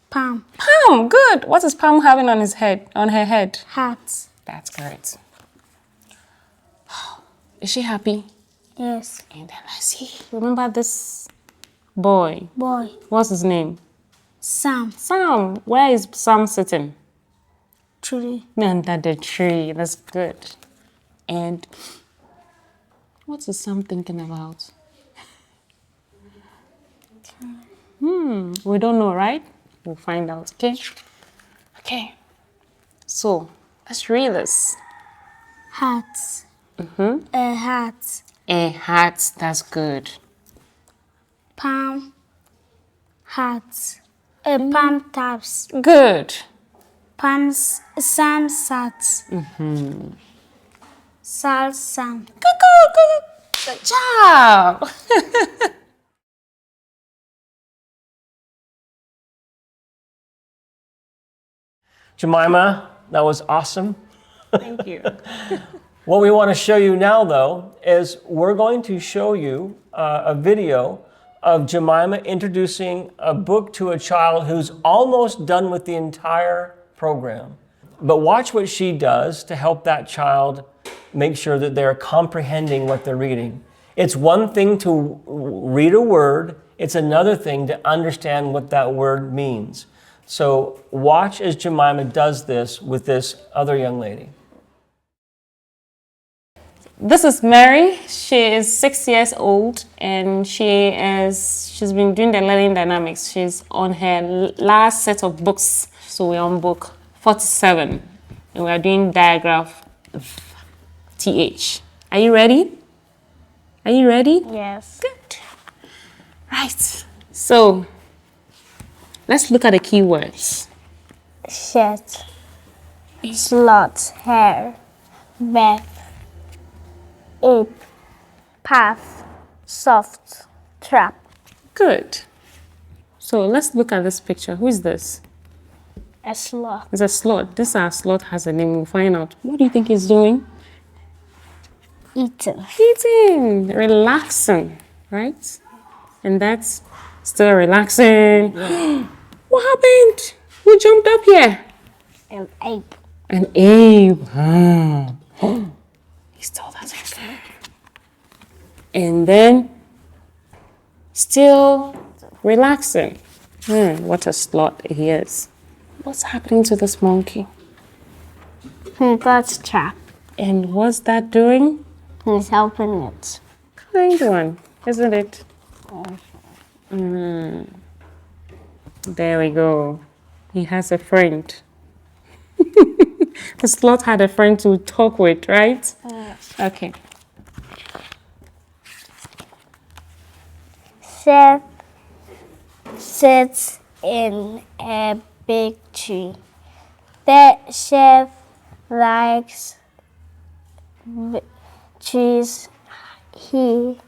Palm. Pam. Good. What is Pam having on his head? On her head? Hat. That's correct. Is she happy? Yes. And then let's see. Remember this boy? Boy. What's his name? Sam. Sam. Where is Sam sitting? Tree. Under the tree. That's good. And what is Sam thinking about? We don't know, right? We'll find out, okay? Okay. So, let's read this. Hat. A hat. A hat. That's good. Palm. Hat. A palm taps. Good. Palms. Sam sat. Sal sam. Good job. Jemima, that was awesome. Thank you. What we want to show you now, though, is we're going to show you a video of Jemima introducing a book to a child who's almost done with the entire program. But watch what she does to help that child make sure that they're comprehending what they're reading. It's one thing to read a word, it's another thing to understand what that word means. So watch as Jemima does this with this other young lady. This is Mary. She is 6 years old and she's been doing the learning dynamics. She's on her last set of books. So we're on book 47 and we are doing digraph TH. Are you ready? Are you ready? Yes. Good. Right. So let's look at the keywords. Shirt. Slot. Hair. Bath. Ape. Path. Soft. Trap. Good. So let's look at this picture. Who is this? A sloth. It's a sloth. This sloth has a name. We'll find out. What do you think he's doing? Eating. Eating, relaxing, right? And that's still relaxing. What happened? Who jumped up here? An ape. An ape. Ah. He still doesn't care. And then still relaxing. What a sloth he is. What's happening to this monkey? He got trapped. And what's that doing? He's helping it. Kind one, isn't it? There we go. He has a friend. The sloth had a friend to talk with, right? Okay. Chef sits in a big tree. The chef likes trees. He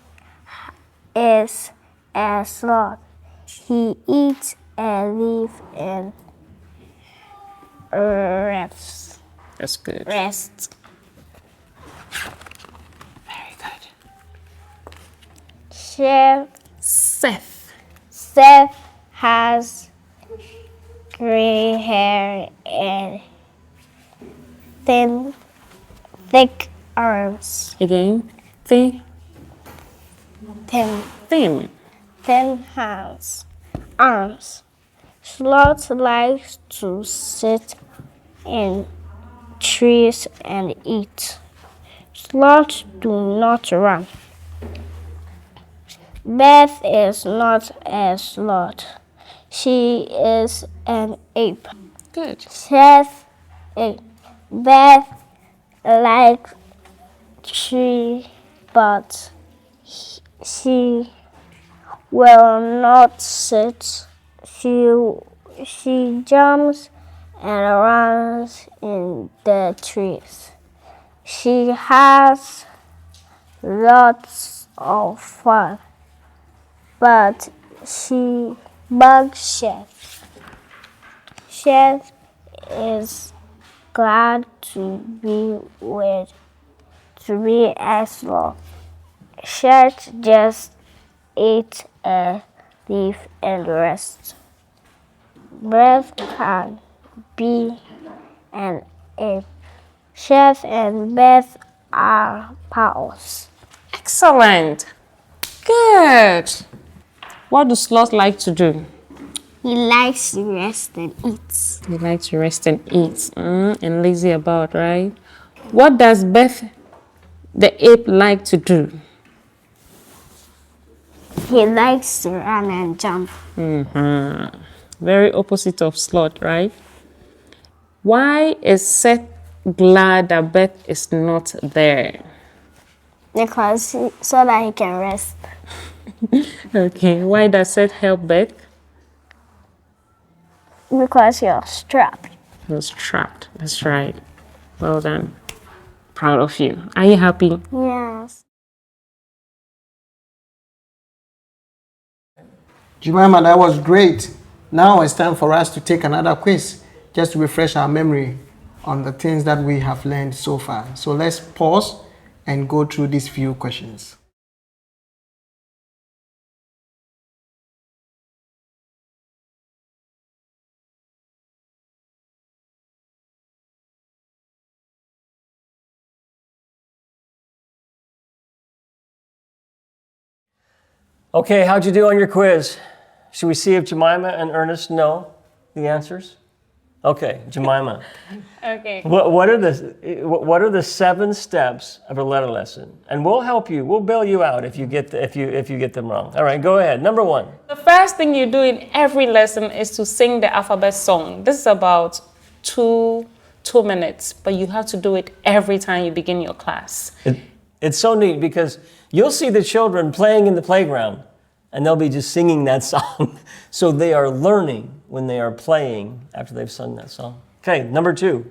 is a sloth. He eats a leaf and rests. That's good. Rests. Very good. Chef Seth. has gray hair and thick arms. Again. Thin. Hands. Arms. Sloth likes to sit in trees and eat. Sloths do not run. Beth is not a sloth. She is an ape. Good. Beth likes tree, but she will not sit. She jumps and runs in the trees. She has lots of fun, but she bugs Chef. Chef is glad to be a sloth. Chef just ate a leaf and rest. Beth can be an ape. Chef and Beth are pals. Excellent. Good. What do sloths like to do? He likes to rest and eat. They like to rest and eat and lazy about, right? What does Beth the ape like to do? He likes to run and jump. Very opposite of sloth, right? Why is Seth glad that Beth is not there? Because so that he can rest. Okay, why does it help Beck? Because you're strapped. He was trapped. That's right. Well done. Proud of you. Are you happy? Yes. Jemima, that was great. Now it's time for us to take another quiz, just to refresh our memory on the things that we have learned so far. So let's pause and go through these few questions. Okay, how'd you do on your quiz? Should we see if Jemima and Ernest know the answers? Okay, Jemima. Okay. What are the 7 steps of a letter lesson? And we'll help you. We'll bail you out if you get them wrong. All right, go ahead. Number 1. The first thing you do in every lesson is to sing the alphabet song. This is about 2 minutes, but you have to do it every time you begin your class. It's so neat because you'll see the children playing in the playground and they'll be just singing that song. So they are learning when they are playing after they've sung that song. Okay, number 2.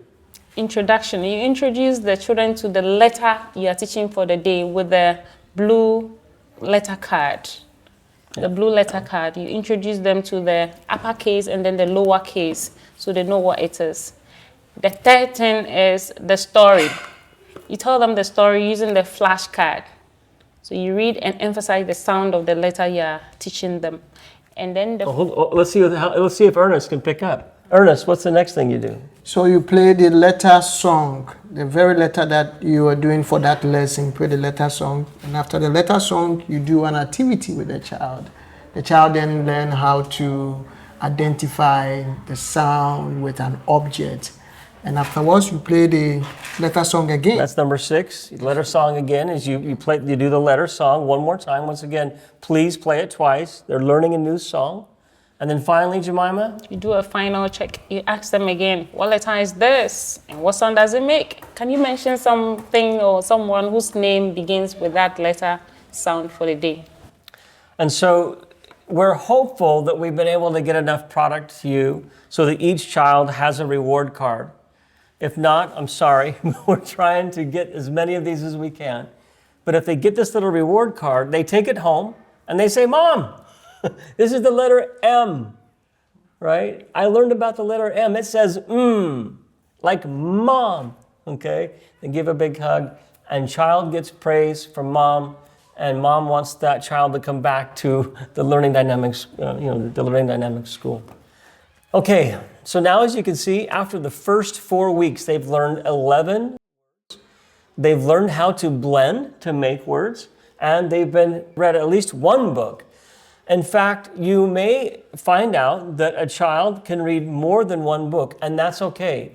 Introduction. You introduce the children to the letter you are teaching for the day with the blue letter card. The blue letter card. You introduce them to the uppercase and then the lower case so they know what it is. The third thing is the story. You tell them the story using the flashcard. So you read and emphasize the sound of the letter you are teaching them. And then let's see if Ernest can pick up. Ernest, what's the next thing you do? So you play the letter song, the very letter that you are doing for that lesson. You play the letter song, and after the letter song, you do an activity with the child. The child then learn how to identify the sound with an object. And afterwards, you play the letter song again. That's number 6. Letter song again is you do the letter song one more time. Once again, please play it twice. They're learning a new song. And then finally, Jemima? you do a final check. You ask them again, what letter is this? And what sound does it make? Can you mention something or someone whose name begins with that letter sound for the day? And so we're hopeful that we've been able to get enough product to you so that each child has a reward card. If not, I'm sorry. We're trying to get as many of these as we can. But if they get this little reward card, they take it home and they say, Mom, this is the letter M, right? I learned about the letter M. It says like mom, okay? They give a big hug and child gets praise from mom, and mom wants that child to come back to the Learning Dynamics, the Learning Dynamics school. Okay, so now as you can see, after the first 4 weeks, they've learned 11 words. They've learned how to blend to make words, and they've read at least 1 book. In fact, you may find out that a child can read more than 1 book, and that's okay.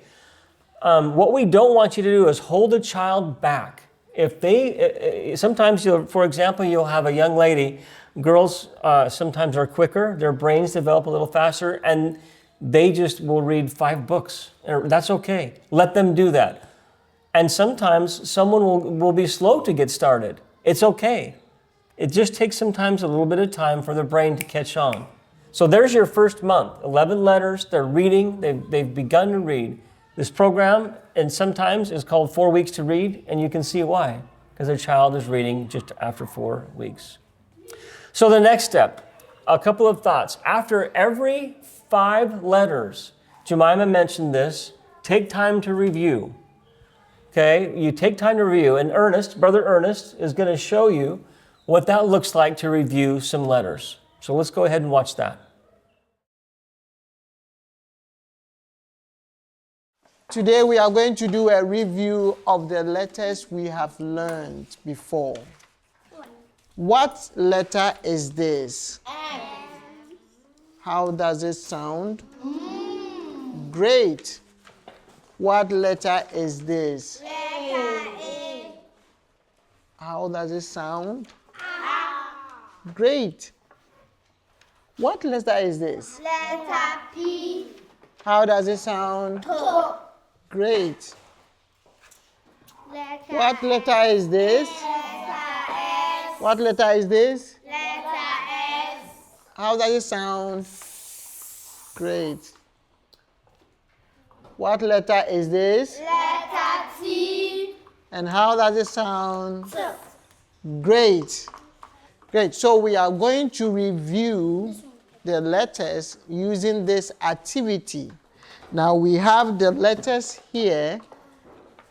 What we don't want you to do is hold a child back. If sometimes for example, you'll have a young lady, girls sometimes are quicker, their brains develop a little faster, and they just will read 5 books. That's okay. Let them do that. And sometimes someone will be slow to get started. It's okay. It just takes sometimes a little bit of time for the brain to catch on. So there's your first month. 11 letters, they're reading, they've begun to read. This program, and sometimes is called 4 weeks to read, and you can see why. Because a child is reading just after 4 weeks. So the next step, a couple of thoughts. After every 5 letters, Jemima mentioned this, take time to review. Okay, you take time to review, and Brother Ernest is going to show you what that looks like to review some letters. So let's go ahead and watch that. Today we are going to do a review of the letters we have learned before. What letter is this? M. How does it sound? Great. What letter is this? Letter A. How does it sound? Great. What letter is this? Letter P. How does it sound? Top. Great. Letter What letter is this? Letter What letter is this? Letter S. How does it sound? Great. What letter is this? Letter T. And how does it sound? T. Great. Great. So we are going to review the letters using this activity. Now we have the letters here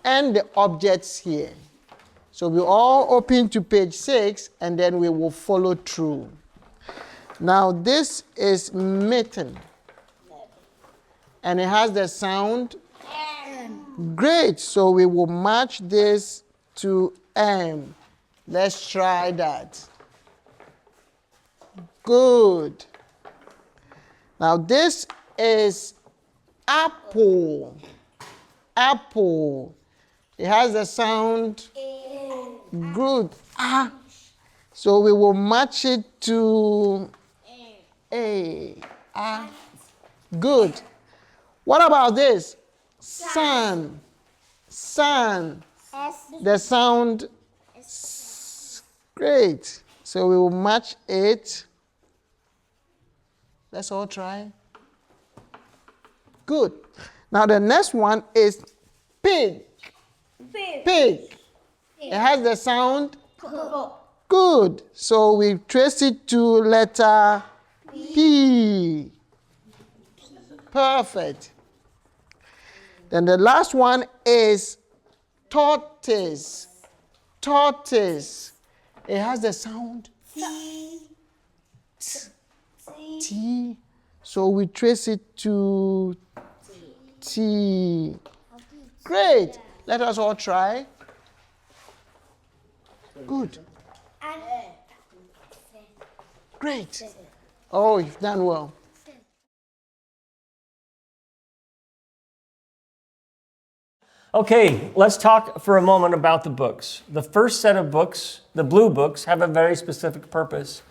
and the objects here. So we all open to page 6 and then we will follow through. Now this is mitten. And it has the sound M. Great. So we will match this to M. Let's try that. Good. Now this is apple. Apple. It has the sound good. Ah. So we will match it to A. Ah. Good. What about this? Sun. Sun. The sound S. Great. So we will match it. Let's all try. Good. Now the next one is pig. Pig. It has the sound good. So we trace it to letter P. Perfect. Then the last one is tortoise. Tortoise. It has the sound T. So we trace it to T. Great. Let us all try. Good. Great. Oh, you've done well. Okay, let's talk for a moment about the books. The first set of books, the blue books, have a very specific purpose.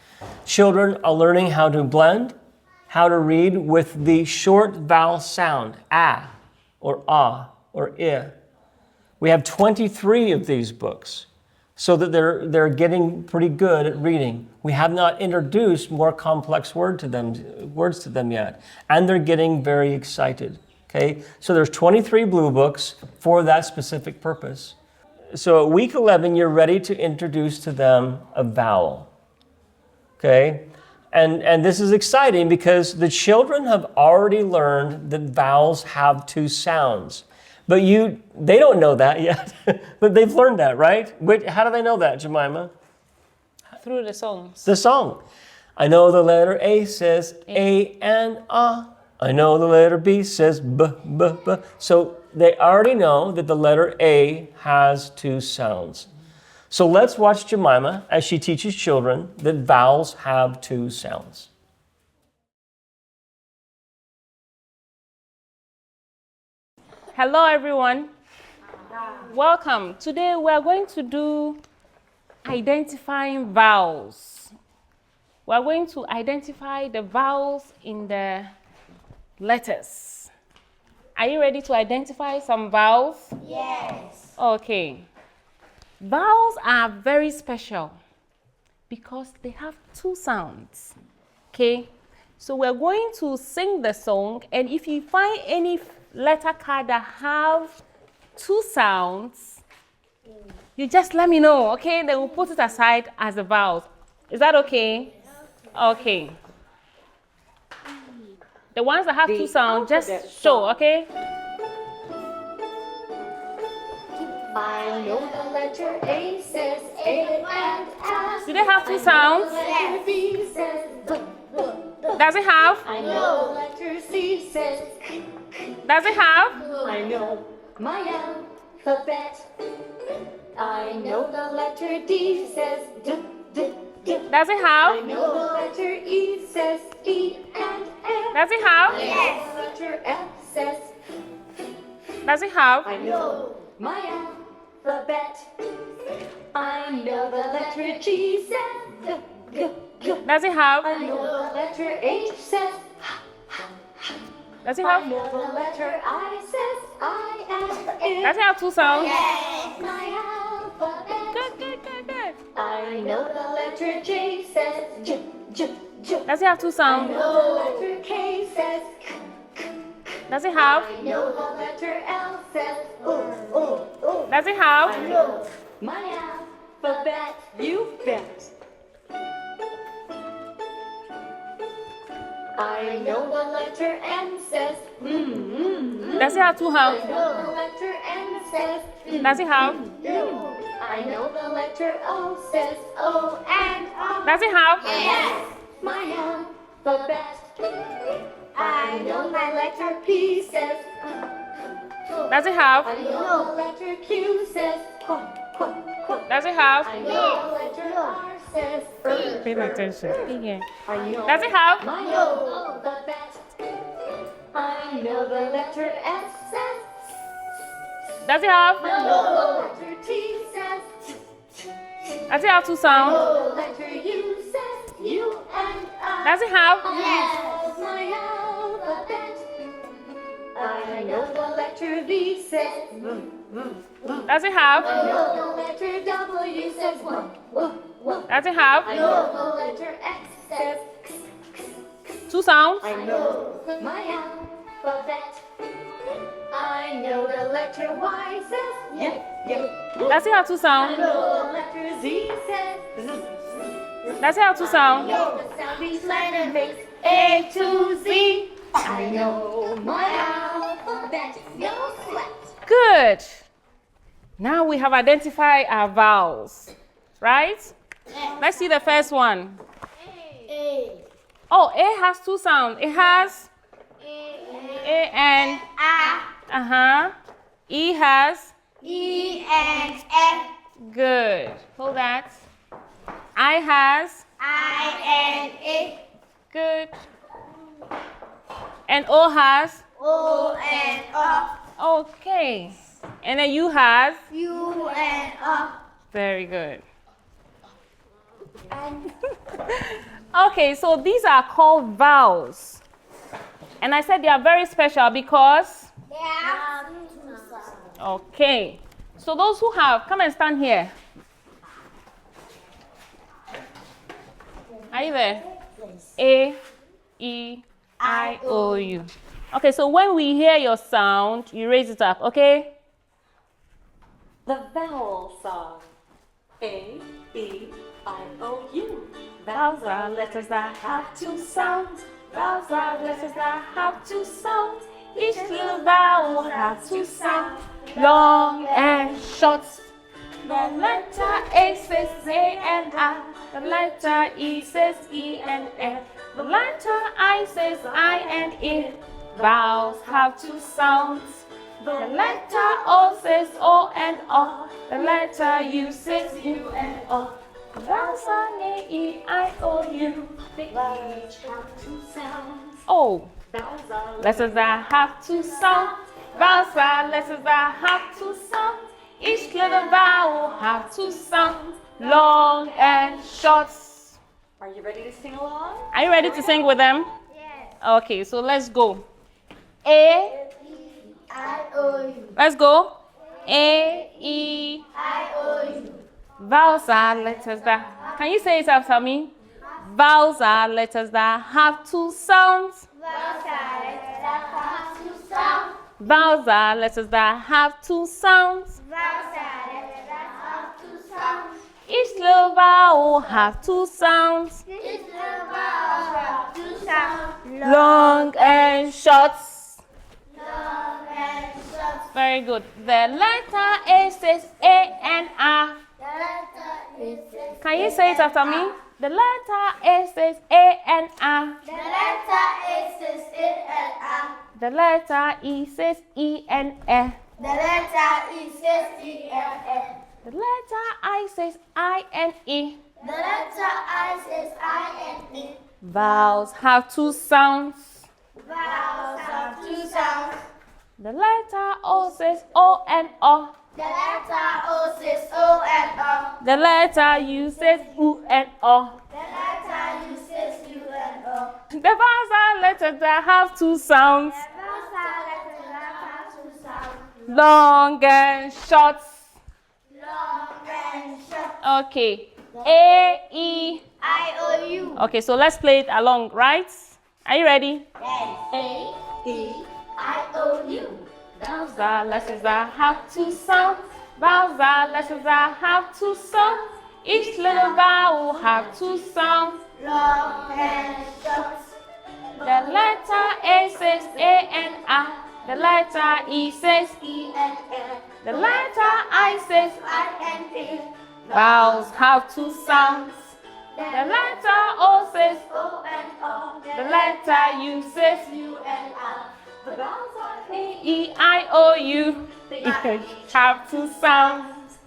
Children are learning how to blend, how to read with the short vowel sound, ah, or ah, or I. We have 23 of these books, so that they're getting pretty good at reading. We have not introduced more complex words to them yet, and they're getting very excited. Okay, so there's 23 blue books for that specific purpose. So at week 11, you're ready to introduce to them a vowel. Okay, and this is exciting because the children have already learned that vowels have two sounds. But they don't know that yet, but they've learned that, right? How do they know that, Jemima? Through the songs. The song. I know the letter A says A and ah. I know the letter B says B, B, B. So they already know that the letter A has two sounds. So let's watch Jemima as she teaches children that vowels have two sounds. Hello, everyone. Welcome. Today we are going to do identifying vowels. We are going to identify the vowels in the letters. Are you ready to identify some vowels? Yes. Okay. Vowels are very special because they have two sounds. Okay? So we're going to sing the song, and if you find any letter card that have two sounds, you just let me know, okay? Then we'll put it aside as the vowels. Is that okay? Okay. The ones that have two sounds, just show, okay? I know the letter A says A and S. Do they have two sounds? Letter B says B, B, B. Does it have? I know the letter C says K, K. Does it have? I know my alphabet. I know the letter D says D, D, D. Does it I have? know the letter E says E and F. Does it have? Yes. The letter F says Does it have? I know my alphabet. I know the letter G says G, G, G. Does it have? I know the letter H says Does it I have? know the letter I says I am in. Does it have two sounds? My alphabet. Good, good, good, good. I I know the letter J says J, J, J. Does it have two sounds? The letter K says K, K, K. Does it have? I know the letter L says ooh, ooh, ooh. Does it have? I know my alphabet, you bet. I know the letter N says Does it have two sounds? I know the letter N says Does it have? I know the letter O says O and O. Does it have? Yes, my alphabet. I know my letter P says Does it have? I know the letter Q says qu, qu, qu. Does it have? I know the letter R says Pay attention. Yeah. I know Does it have? my alphabet. I know the letter S says Does it have? I know the letter T says Does it have two sounds? the letter U says U and I. Does it have? Yes, my alphabet. I know the letter V says Does it have? I know the letter W says Does it have? I know the letter X says Two sounds? I know my alphabet. I know the letter Y says yeah. Does it have two I sounds? know the letter Z says Does it have two sounds? the sound each letter makes A to Z. I know my alphabet, no sweat. Good. Now we have identified our vowels, right? Let's see the first one. Oh, A has two sounds. It has A and uh-huh. E has good. Hold that. I has good. And O has okay. And then U has very good. Okay, so these are called vowels. And I said they are very special because okay. So those who have, come and stand here. Are you there? A, E, I, O, U. Okay, so when we hear your sound, you raise it up, okay? The vowel song. A, E, I, O, U. Vowels are letters that have two sounds. Vowels are letters that have two sounds. Each little vowel has two sounds, long and short. The letter A says A and I. The letter E says E and F. The letter I says I and E. Vowels have two sounds. The letter O says O and O. The letter U says U and O. Vowels are A, E, I, O, U. They each have two sounds. Oh, Vowels are letters that have two sounds. Vowels are letters that have two sounds. Each little vowel have two sounds, long and short. Are you ready to sing along? Are you ready to sing with them? Yes. Okay, so let's go. A, let's go. A, E, vowels are letters that, can you say it after me? Vowels are letters that have two sounds. Vowels are letters that have two sounds. Each little vowel have two sounds. Long and short. Very good. The letter A says A and A. Can you say it after me? The letter A says A and A. The letter E says E and E. The letter I says I and E. Vowels have two sounds. The letter O says O and O. The letter U says U and O. The vowels are letters that have two sounds. Long and short. Okay. A, E. I-O-U. Okay, so let's play it along, right? Are you ready? A-E-I-O-U. Vowels are letters that have two sounds. Vowels are letters that have two sounds. Each little vowel have two sounds. Long and short. The letter A says A and A. The letter E says E and A. The letter I says I and A. vowels have two sounds. The letter O says O and O. the letter U says U and R. The vowels are A, E, I, O, U. Each have two sounds.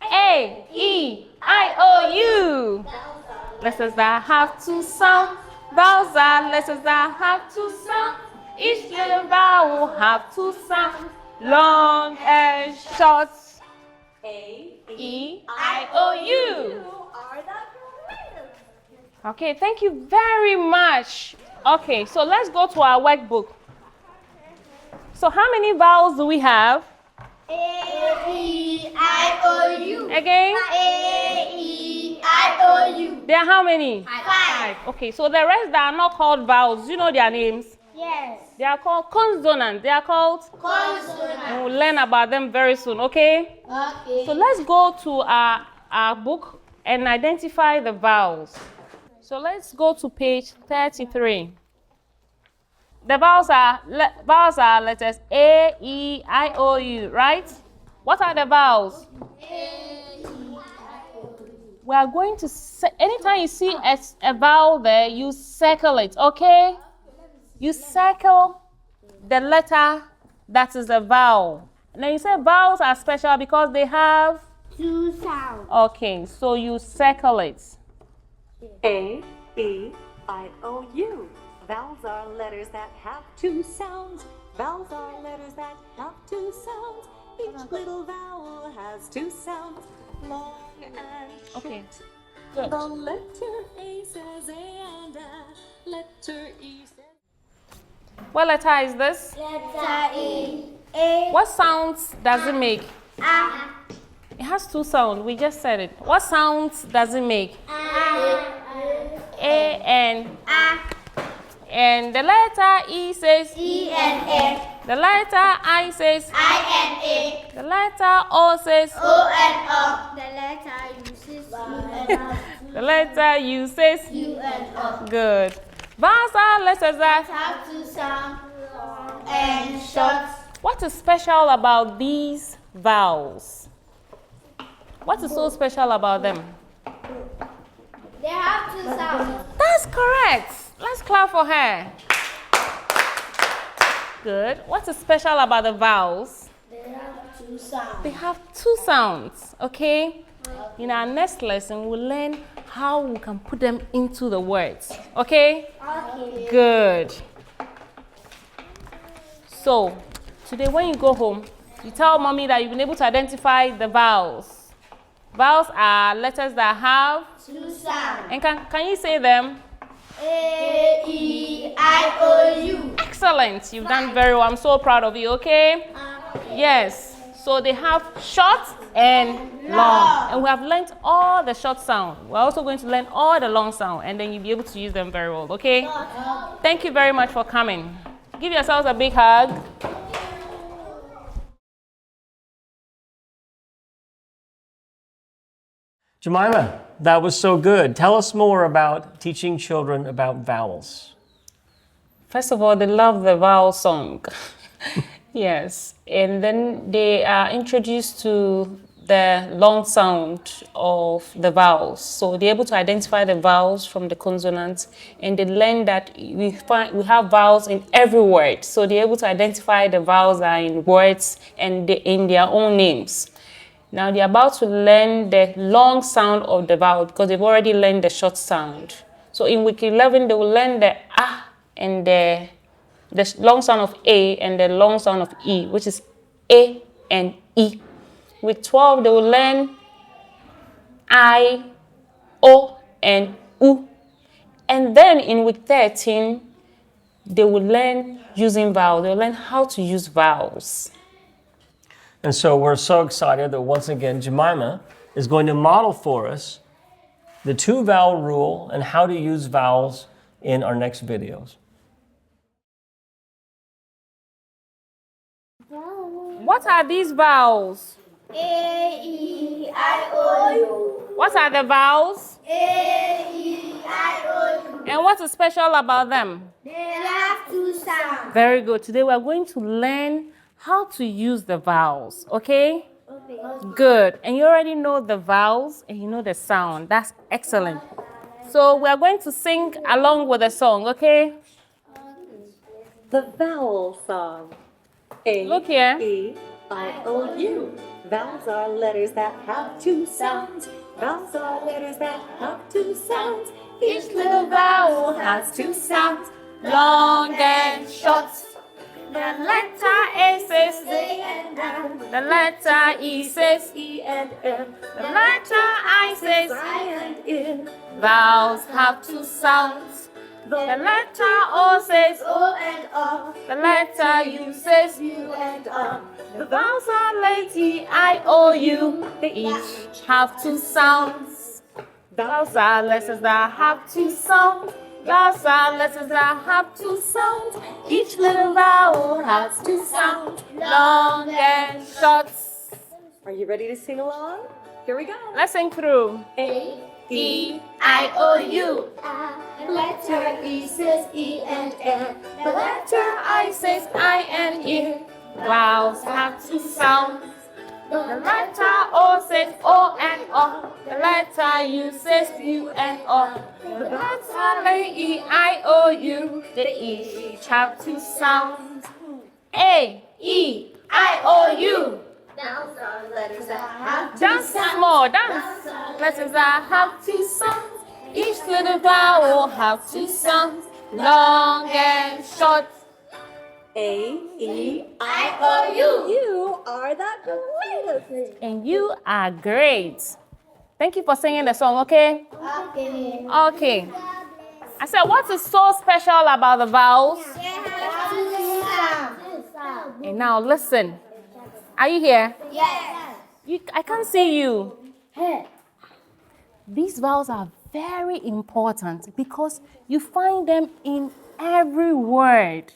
A, E, I, O, U. Letters that have two sounds. Vowels are letters that have two sounds. Each little vowel have two sounds. Long and short. A, E, I, O, U. are the letters. Okay, thank you very much. Okay, so let's go to our workbook. So how many vowels do we have? A-E-I-O-U. Again? A-E-I-O-U. There are how many? 5. Okay, so the rest that are not called vowels, you know their names? Yes. They are called consonants. They are called? Consonant. And we'll learn about them very soon, okay? Okay. So let's go to our book and identify the vowels. So let's go to page 33. The vowels are letters A, E, I, O, U, right? What are the vowels? We are going to, anytime you see a vowel there, you circle it, okay? You circle the letter that is a vowel. And then you say vowels are special because they have? 2 sounds. Okay, so you circle it. A, E, I, O, U. Vowels are letters that have two sounds. Vowels are letters that have two sounds. Each little vowel has two sounds. Long and short. Okay, good. The letter A says A and A. Letter E says. What letter is this? Letter E. A. What sounds does it make? A. It has two sounds. We just said it. What sounds does it make? A and A. and the letter E says E and A. the letter I says I and A. the letter O says O and O. The letter uses U and O. the letter U says U and O. good. Vowels are letters that Have 2 sounds. And short. what is special about these vowels? What is so special about them? They have 2 sounds. That's correct. Let's clap for her. Good. What is special about the vowels? They have 2 sounds. They have 2 sounds, okay? In our next lesson, we'll learn how we can put them into the words, okay? Okay. Good. So, today when you go home, you tell mommy that you've been able to identify the vowels. Vowels are letters that have, 2 sounds. and can you say them? A-E-I-O-U. Excellent. You've done very well. I'm so proud of you, okay? Yes. So they have short and long. And we have learned all the short sound. We're also going to learn all the long sound, and then you'll be able to use them very well, okay? Thank you very much for coming. Give yourselves a big hug. Jemima, that was so good. Tell us more about teaching children about vowels. First of all, they love the vowel song. Yes. And then they are introduced to the long sound of the vowels. So they're able to identify the vowels from the consonants, and they learn that we have vowels in every word. So they're able to identify the vowels that are in words and in their own names. Now they're about to learn the long sound of the vowel because they've already learned the short sound. So in week 11, they will learn the A and the long sound of A and the long sound of E, which is A and E. Week 12, they will learn I, O, and U. And then in week 13, they will learn using vowels. They will learn how to use vowels. And so we're so excited that once again, Jemima is going to model for us the 2-vowel rule and how to use vowels in our next videos. What are these vowels? A, E, I, O, U. What are the vowels? A, E, I, O, U. And what is special about them? They have two sounds. Very good. Today we are going to learn how to use the vowels, okay? Good. And you already know the vowels and you know the sound. That's excellent. So we are going to sing along with the song, okay? The vowel song. A, Look here. E, I, O, U. Vowels are letters that have two sounds. Vowels are letters that have two sounds. Each little vowel has two sounds. Long and short. The letter A says A and M. the letter E says E and M. the letter I says I and N. vowels have two sounds. The letter O says O and R. the letter U says U and R. the vowels are like E, I, O, U. They each have two sounds. Vowels are letters that have two sounds. Vowels are letters that have two sounds. Each little vowel has two sounds, long and short. Are you ready to sing along? Here we go. Let's sing through. A, E, I, O, U. The letter E says E and M. The letter I says I and E. Vowels have two sounds. The letter O says O and O. The letter U says U and O. The letter E, I, O, U. They each have two sounds. A, E, I, O, U. Vowels are letters that have Dance more, dance. Letters that have two sounds. Each little vowel have two sounds, long and short. A, E, I, O, U. You are the greatest. And you are great. Thank you for singing the song, okay? Okay. Okay. I said, what is so special about the vowels? They have two sounds. And now listen. Are you here? Yes. I can't see you. These vowels are very important because you find them in every word.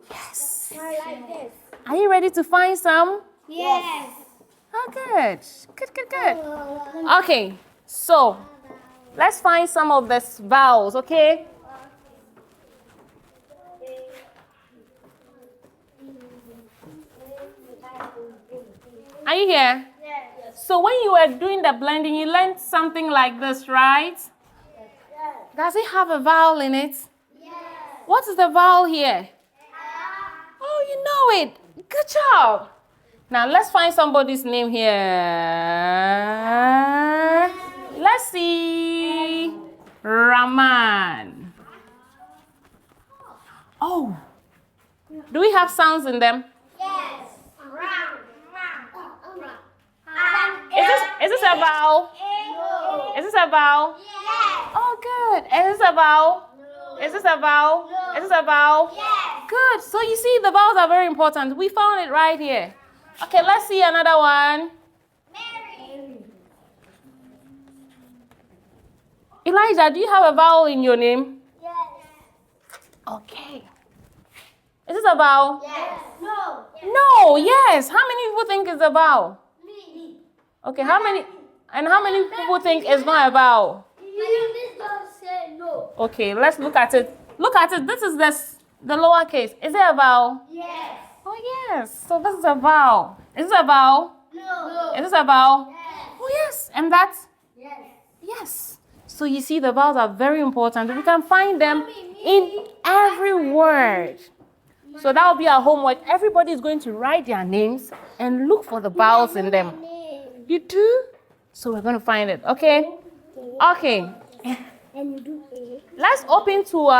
Yes. I like this. Are you ready to find some? Yes. Oh, good. Good. Okay, so let's find some of these vowels, okay? Are you here? Yes. So when you were doing the blending, you learned something like this, right? Does it have a vowel in it? Yes. What is the vowel here? Oh, you know it. Good job. Now let's find somebody's name here. Let's see. Raman. Oh. Do we have sounds in them? Yes. Is this a vowel? No. Is this a vowel? Yes. Oh, good. Is this a vowel? No. Is this a vowel? No. Is this a vowel? Yes. Good. So you see, the vowels are very important. We found it right here. Okay, let's see another one. Mary. Elijah, do you have a vowel in your name? Yes. Okay. Is this a vowel? Yes. No. No, yes. How many people think it's a vowel? Me. Okay, how many people think it's not a vowel? You just say no. Okay, let's look at it. Look at it. This is the lowercase. Is it a vowel? Yes. Oh, yes. So this is a vowel. Is this a vowel? No. Is this a vowel? Yes. Oh, yes. And that's? Yes. Yes. So you see, the vowels are very important. We can find them in every word. So that will be our homework. Everybody is going to write their names and look for the vowels in them. You do? So we're going to find it, okay? Okay. And you do A. Let's open to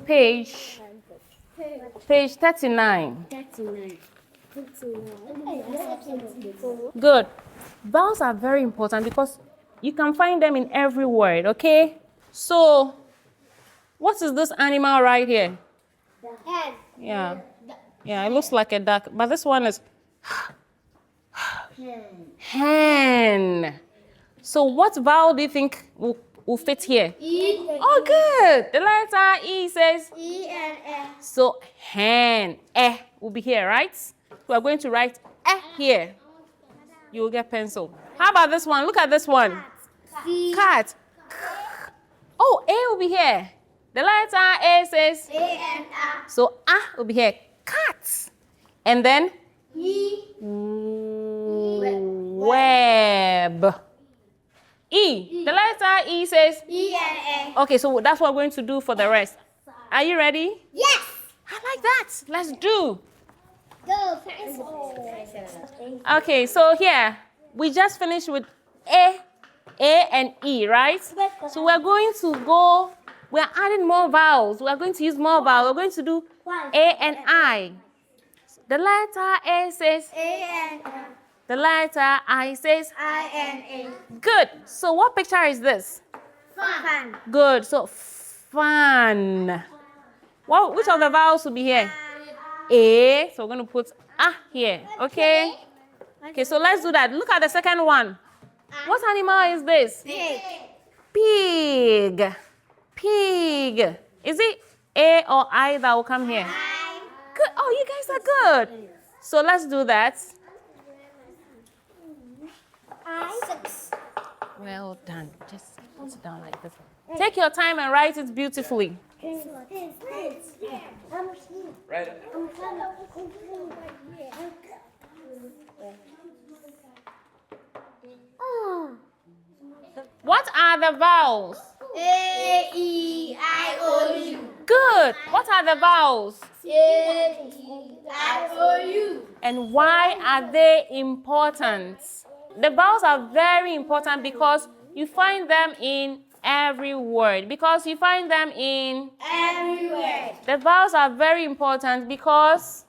page 39. 39. Good. Vowels are very important because you can find them in every word, okay? So, what is this animal right here? Hen. Yeah. Yeah, it looks like a duck, but this one is hen. So what vowel do you think will fit here? E. Oh, good. The letter E says. E and E. So hen, will be here, right? We are going to write here. You will get pencil. How about this one? Look at this one. C. Cat. Oh, A will be here. The letter A says. A and A. So A will be here. Cat. And then E. web. E. The letter E says. E and E. Okay, so that's what we're going to do for the rest. Are you ready? Yes. I like that. Let's do. Go. Okay, so here we just finished with A and E, right? So we're going to go, we're adding more vowels. We're going to use more vowels. We're going to do A and I. The letter A says, A and E. the letter I says, I and A. good. So what picture is this? Fun. Good. So fun. Well, which of the vowels will be here? A. So we're going to put A here. Okay? Okay, so let's do that. Look at the second one. What animal is this? Pig. Pig. Pig. Is it A or I that will come here? Good. Oh, you guys are good. So let's do that. Six. Well done. Just put it down like this. Take your time and write it beautifully. Right. What are the vowels? A, E, I, O, U. Good. What are the vowels? A, E, I, O, U. And why are they important? The vowels are very important because you find them in every word. Because you find them in Everywhere. the vowels are very important because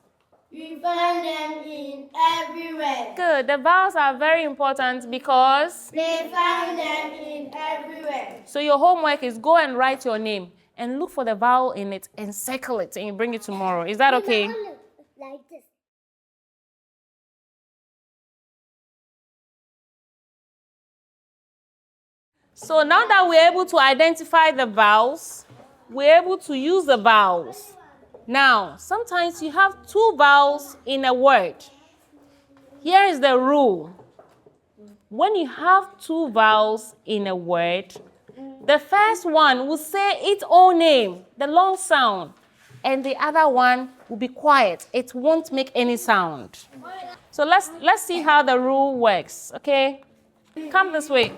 We find them in everywhere. good. The vowels are very important because They find them in everywhere. so your homework is go and write your name and look for the vowel in it and circle it and you bring it tomorrow. Is that okay? Like this. So now that we're able to identify the vowels, we're able to use the vowels. Now, sometimes you have two vowels in a word. Here is the rule. When you have two vowels in a word, the first one will say its own name, the long sound, and the other one will be quiet. It won't make any sound. So let's see how the rule works, okay? Come this way.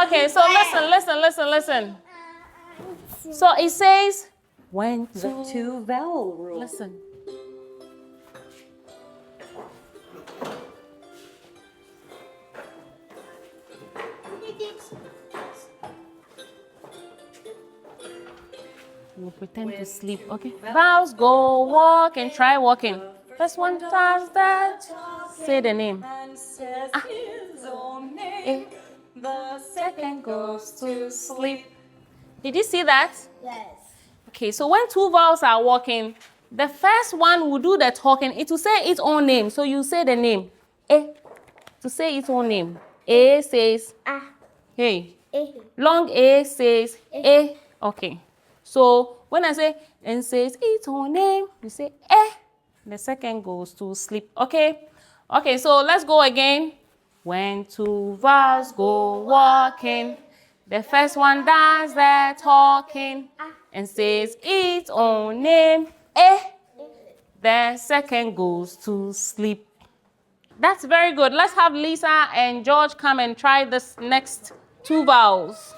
Okay, so listen. So it says, when The two vowel rule. listen. We'll pretend to sleep, okay? Vowels, go walk and try walking. First one does that. Say the name. And says his own name. Eh. The Second goes to sleep. Did you see that? Yes. Okay, so when two vowels are walking, the first one will do the talking. It will say its own name. So you say the name. A. To say its own name. A says Ah. hey. A. Long A says A. Okay. So when I say and says its own name, you say eh. The second goes to sleep. Okay? Okay, so let's go again. When two vowels go walking, the first one does the talking and says its own name, eh. The second goes to sleep. That's very good. Let's have Lisa and George come and try this next two vowels.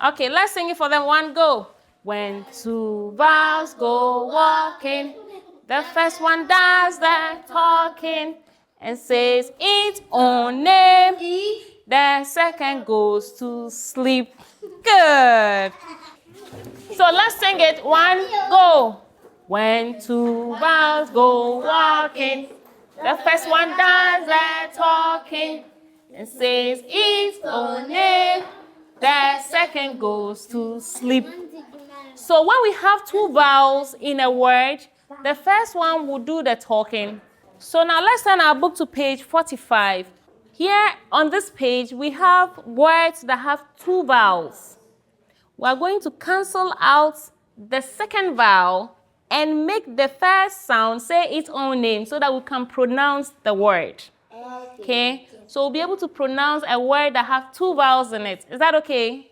Okay, let's sing it for them. One, go. When two vowels go walking, the first one does the talking and says its own name. The second goes to sleep. Good. So let's sing it. One, go. When two vowels go walking, the first one does the talking and says its own name. The second goes to sleep. So when we have two vowels in a word, The first one will do the talking. So now let's turn our book to page 45. Here on this page, we have words that have two vowels. We are going to cancel out the second vowel and make the first sound say its own name so that we can pronounce the word. Okay? So we'll be able to pronounce a word that has two vowels in it. Is that okay?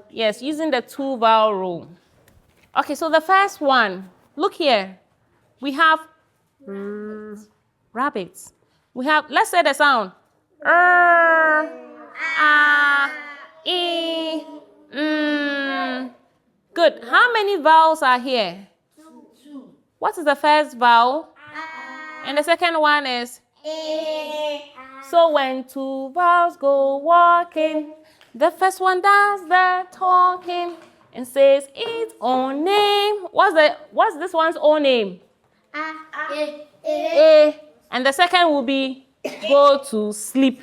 Yes, using the two vowel rule. Okay, so the first one, look here. We have rabbits. We have, let's say the sound. E, Good. How many vowels are here? Two. What is the first vowel? And the second one is? So when two vowels go walking, the first one does the talking and says its own name. What's this one's own name? A. And the second will be go to sleep.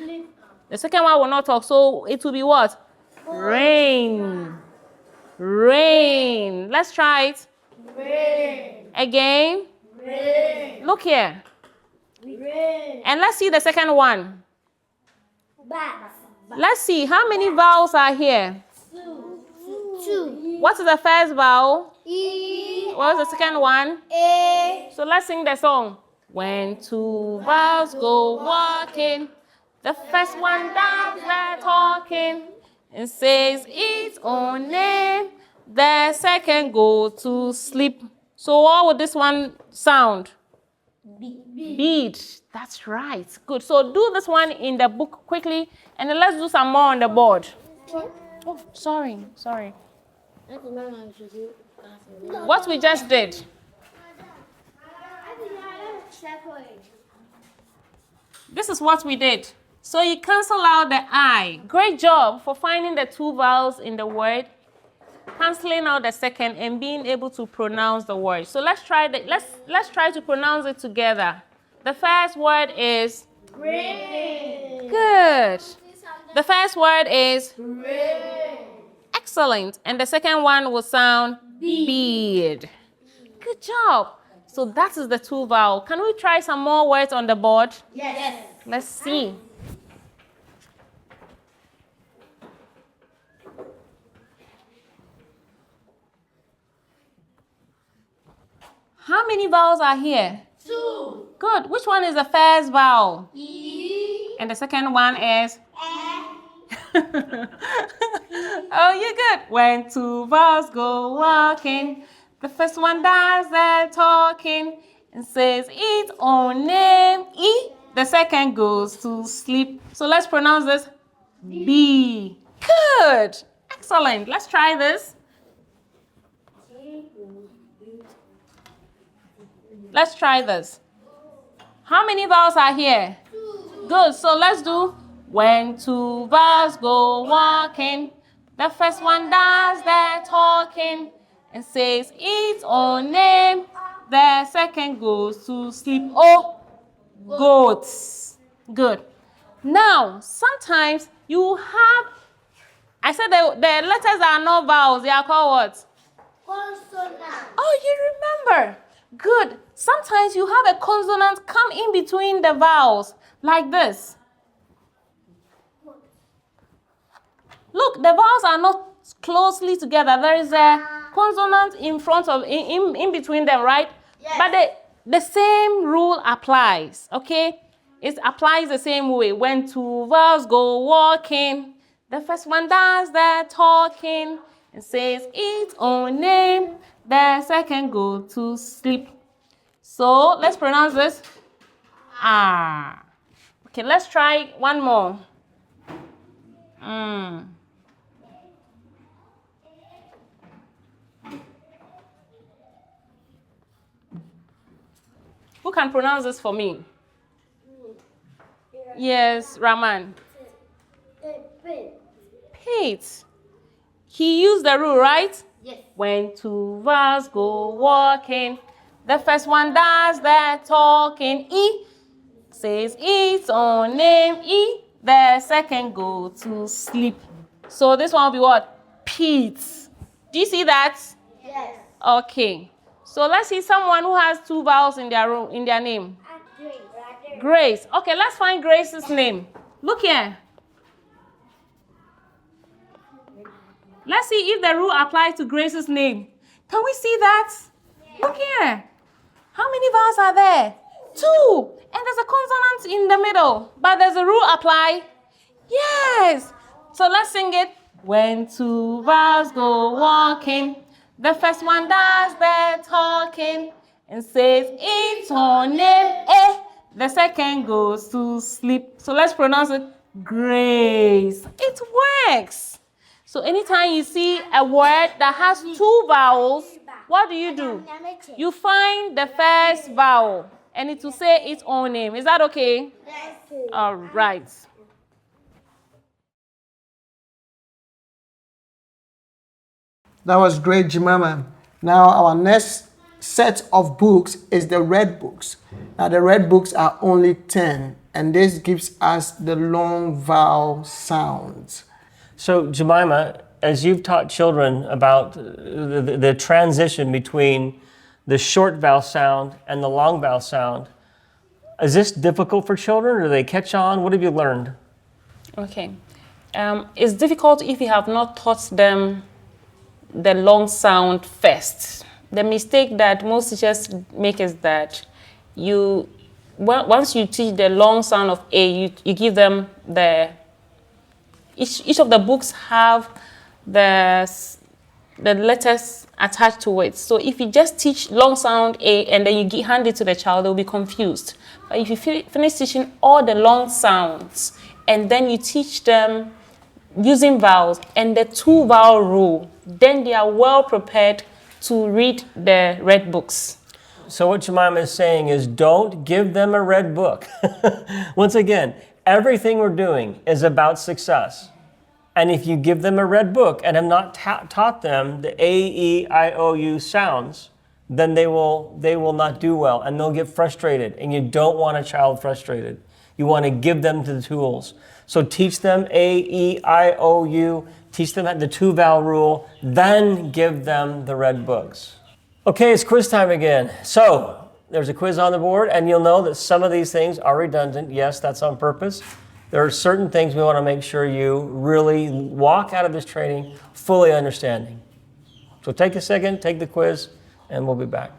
The second one will not talk, so it will be what? Rain. Rain. Let's try it. Rain. Again. Rain. Look here. Rain. And let's see the second one. Bat. Let's see how many vowels are here. Two. What is the first vowel? E. What is the second one? A. So let's sing the song. When two vowels go walking, the first one does the talking and says its own name. The second go to sleep. So what would this one sound? Bead. That's right. Good. So do this one in the book quickly, and then let's do some more on the board. Oh, sorry. What we just did. This is what we did. So you cancel out the I. Great job for finding the two vowels in the word, canceling out the second, and being able to pronounce the word. So let's try let's try to pronounce it together. The first word is rain. Good. The first word is rain. Excellent. And the second one will sound bead. Good job. So that is the two vowel. Can we try some more words on the board? Yes. Let's see. How many vowels are here? Two. Good. Which one is the first vowel? E. And the second one is? Oh, you're good. When two vowels go walking, the first one does the talking and says its own name, E. The second goes to sleep. So let's pronounce this B. Good. Excellent. Let's try this. Let's try this. How many vowels are here? Two. Good. So let's do when two vowels go walking, the first one does the talking and says its own name. The second goes to sleep. Oh, goats. Good. Now, sometimes you have, I said the letters are not vowels. They are called what? Consonants. Oh, you remember. Good. Sometimes you have a consonant come in between the vowels, like this. Look, the vowels are not closely together. There is a consonant in front of, in between them, right? Yes. But the same rule applies, okay? It applies the same way. When two vowels go walking, the first one does the talking and says its own name. The second go to sleep. So let's pronounce this. Ah. Okay, let's try one more. Who can pronounce this for me? Yes, Raman. Pete. He used the rule, right? Yes. When two vowels go walking, the first one does the talking. E says its own name. E. The second go to sleep. So this one will be what? Pete. Do you see that? Yes. Okay. So let's see someone who has two vowels in their name. Grace. Okay, let's find Grace's name. Look here. Let's see if the rule applies to Grace's name. Can we see that? Look here. How many vowels are there? 2. And there's a consonant in the middle. But does the rule apply? Yes. So let's sing it. When two vowels go walking, the first one does the talking and says its own name. Eh. The second goes to sleep. So let's pronounce it Grace. It works. So anytime you see a word that has 2 vowels, what do? You find the first vowel and it will say its own name. Is that okay? Yes. All right. That was great, Jemima. Now our next set of books is the red books. Now the red books are only 10, and this gives us the long vowel sounds. So, Jemima, as you've taught children about the transition between the short vowel sound and the long vowel sound, is this difficult for children, or do they catch on? What have you learned? Okay. It's difficult if you have not taught them the long sound first. The mistake that most teachers make is that once you teach the long sound of A, you give them each of the books have the letters attached to it. So if you just teach long sound A and then you hand it to the child, they'll be confused. But if you finish teaching all the long sounds and then you teach them using vowels and the 2 vowel rule, then they are well prepared to read the red books. So what Jemima is saying is don't give them a red book. Once again, everything we're doing is about success. And if you give them a red book and have not taught them the A, E, I, O, U sounds, then they will not do well and they'll get frustrated. And you don't want a child frustrated. You want to give them the tools. So teach them A, E, I, O, U, teach them the 2 vowel rule, then give them the red books. Okay, it's quiz time again. So there's a quiz on the board, and you'll know that some of these things are redundant. Yes, that's on purpose. There are certain things we want to make sure you really walk out of this training fully understanding. So take a second, take the quiz, and we'll be back.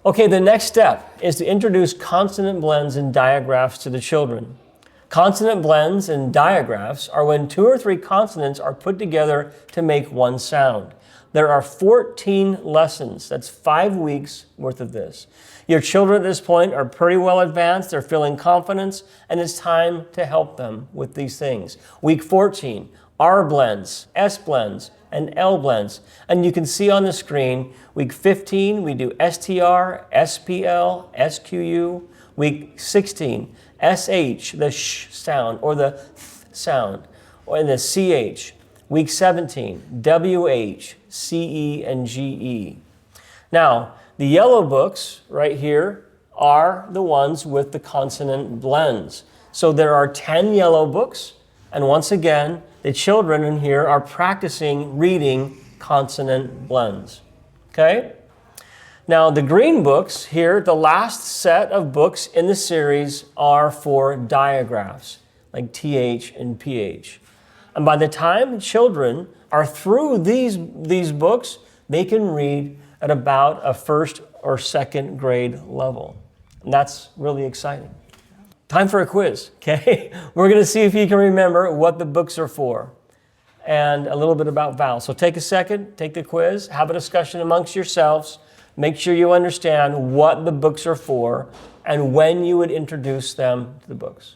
Okay, the next step is to introduce consonant blends and diagraphs to the children. Consonant blends and diagraphs are when 2 or 3 consonants are put together to make one sound. There are 14 lessons. That's 5 weeks worth of this. Your children at this point are pretty well advanced. They're feeling confidence, and it's time to help them with these things. Week 14, R blends, S blends, and L blends. And you can see on the screen, week 15, we do STR, SPL, SQU. Week 16, SH, the sh sound, or the th sound, or the CH. Week 17, WH, CE, and GE. Now, the yellow books right here are the ones with the consonant blends. So there are 10 yellow books, and once again, the children in here are practicing reading consonant blends. Okay? Now, the green books here, the last set of books in the series are for diagraphs, like TH and PH. And by the time children are through these books, they can read at about a 1st or 2nd grade level. And that's really exciting. Time for a quiz, okay? We're going to see if you can remember what the books are for and a little bit about vowels. So take a second, take the quiz, have a discussion amongst yourselves, make sure you understand what the books are for and when you would introduce them to the books.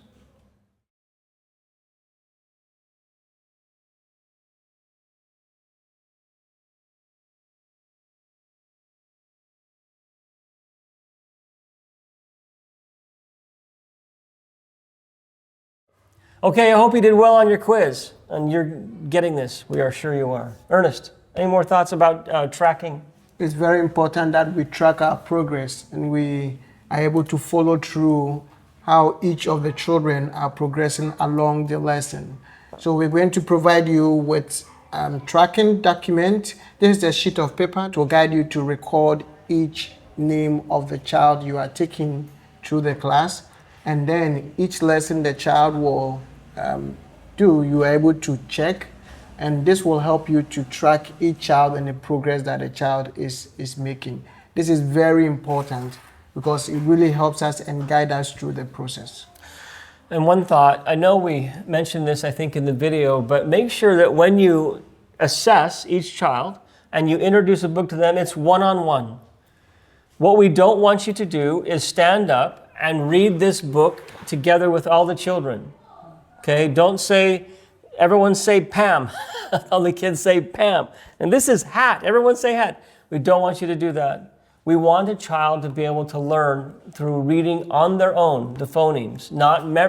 Okay, I hope you did well on your quiz, and you're getting this. We are sure you are. Ernest, any more thoughts about tracking? it's very important that we track our progress and we are able to follow through how each of the children are progressing along the lesson. So we're going to provide you with tracking document. This is a sheet of paper to guide you to record each name of the child you are taking through the class. And then each lesson the child will do, you are able to check. And this will help you to track each child and the progress that the child is making. This is very important because it really helps us and guide us through the process. And one thought, I know we mentioned this, I think, in the video, but make sure that when you assess each child and you introduce a book to them, it's one-on-one. What we don't want you to do is stand up and read this book together with all the children. Okay, don't say, everyone say Pam. All the kids say Pam. And this is hat. Everyone say hat. We don't want you to do that. We want a child to be able to learn through reading on their own, the phonemes,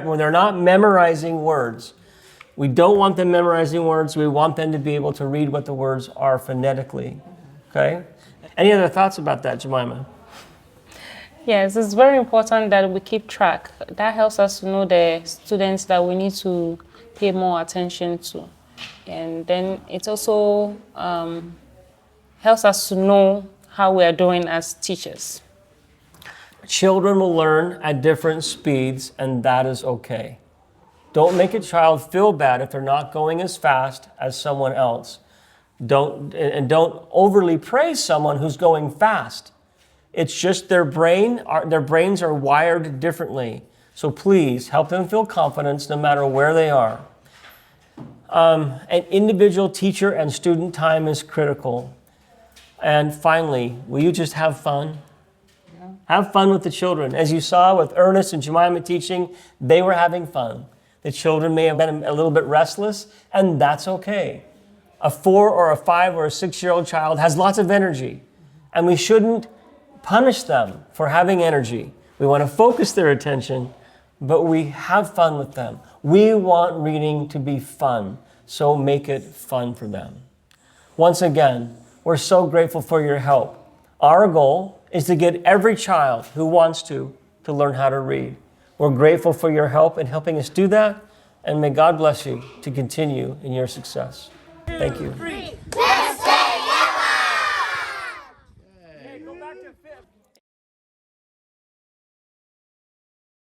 when they're not memorizing words. We don't want them memorizing words. We want them to be able to read what the words are phonetically. Okay? Any other thoughts about that, Jemima? Yes, it's very important that we keep track. That helps us to know the students that we need to pay more attention to. And then it also helps us to know how we are doing as teachers. Children will learn at different speeds, and that is okay. Don't make a child feel bad if they're not going as fast as someone else. Don't overly praise someone who's going fast. It's just their brains are wired differently. So please help them feel confidence no matter where they are. An individual teacher and student time is critical. And finally, will you just have fun? Yeah. Have fun with the children. As you saw with Ernest and Jemima teaching, they were having fun. The children may have been a little bit restless, and that's okay. A 4 or a 5 or a 6-year-old child has lots of energy, and we shouldn't punish them for having energy. We want to focus their attention, but we have fun with them. We want reading to be fun, so make it fun for them. Once again, we're so grateful for your help. Our goal is to get every child who wants to learn how to read. We're grateful for your help in helping us do that, and may God bless you to continue in your success. Thank you. 2, 3.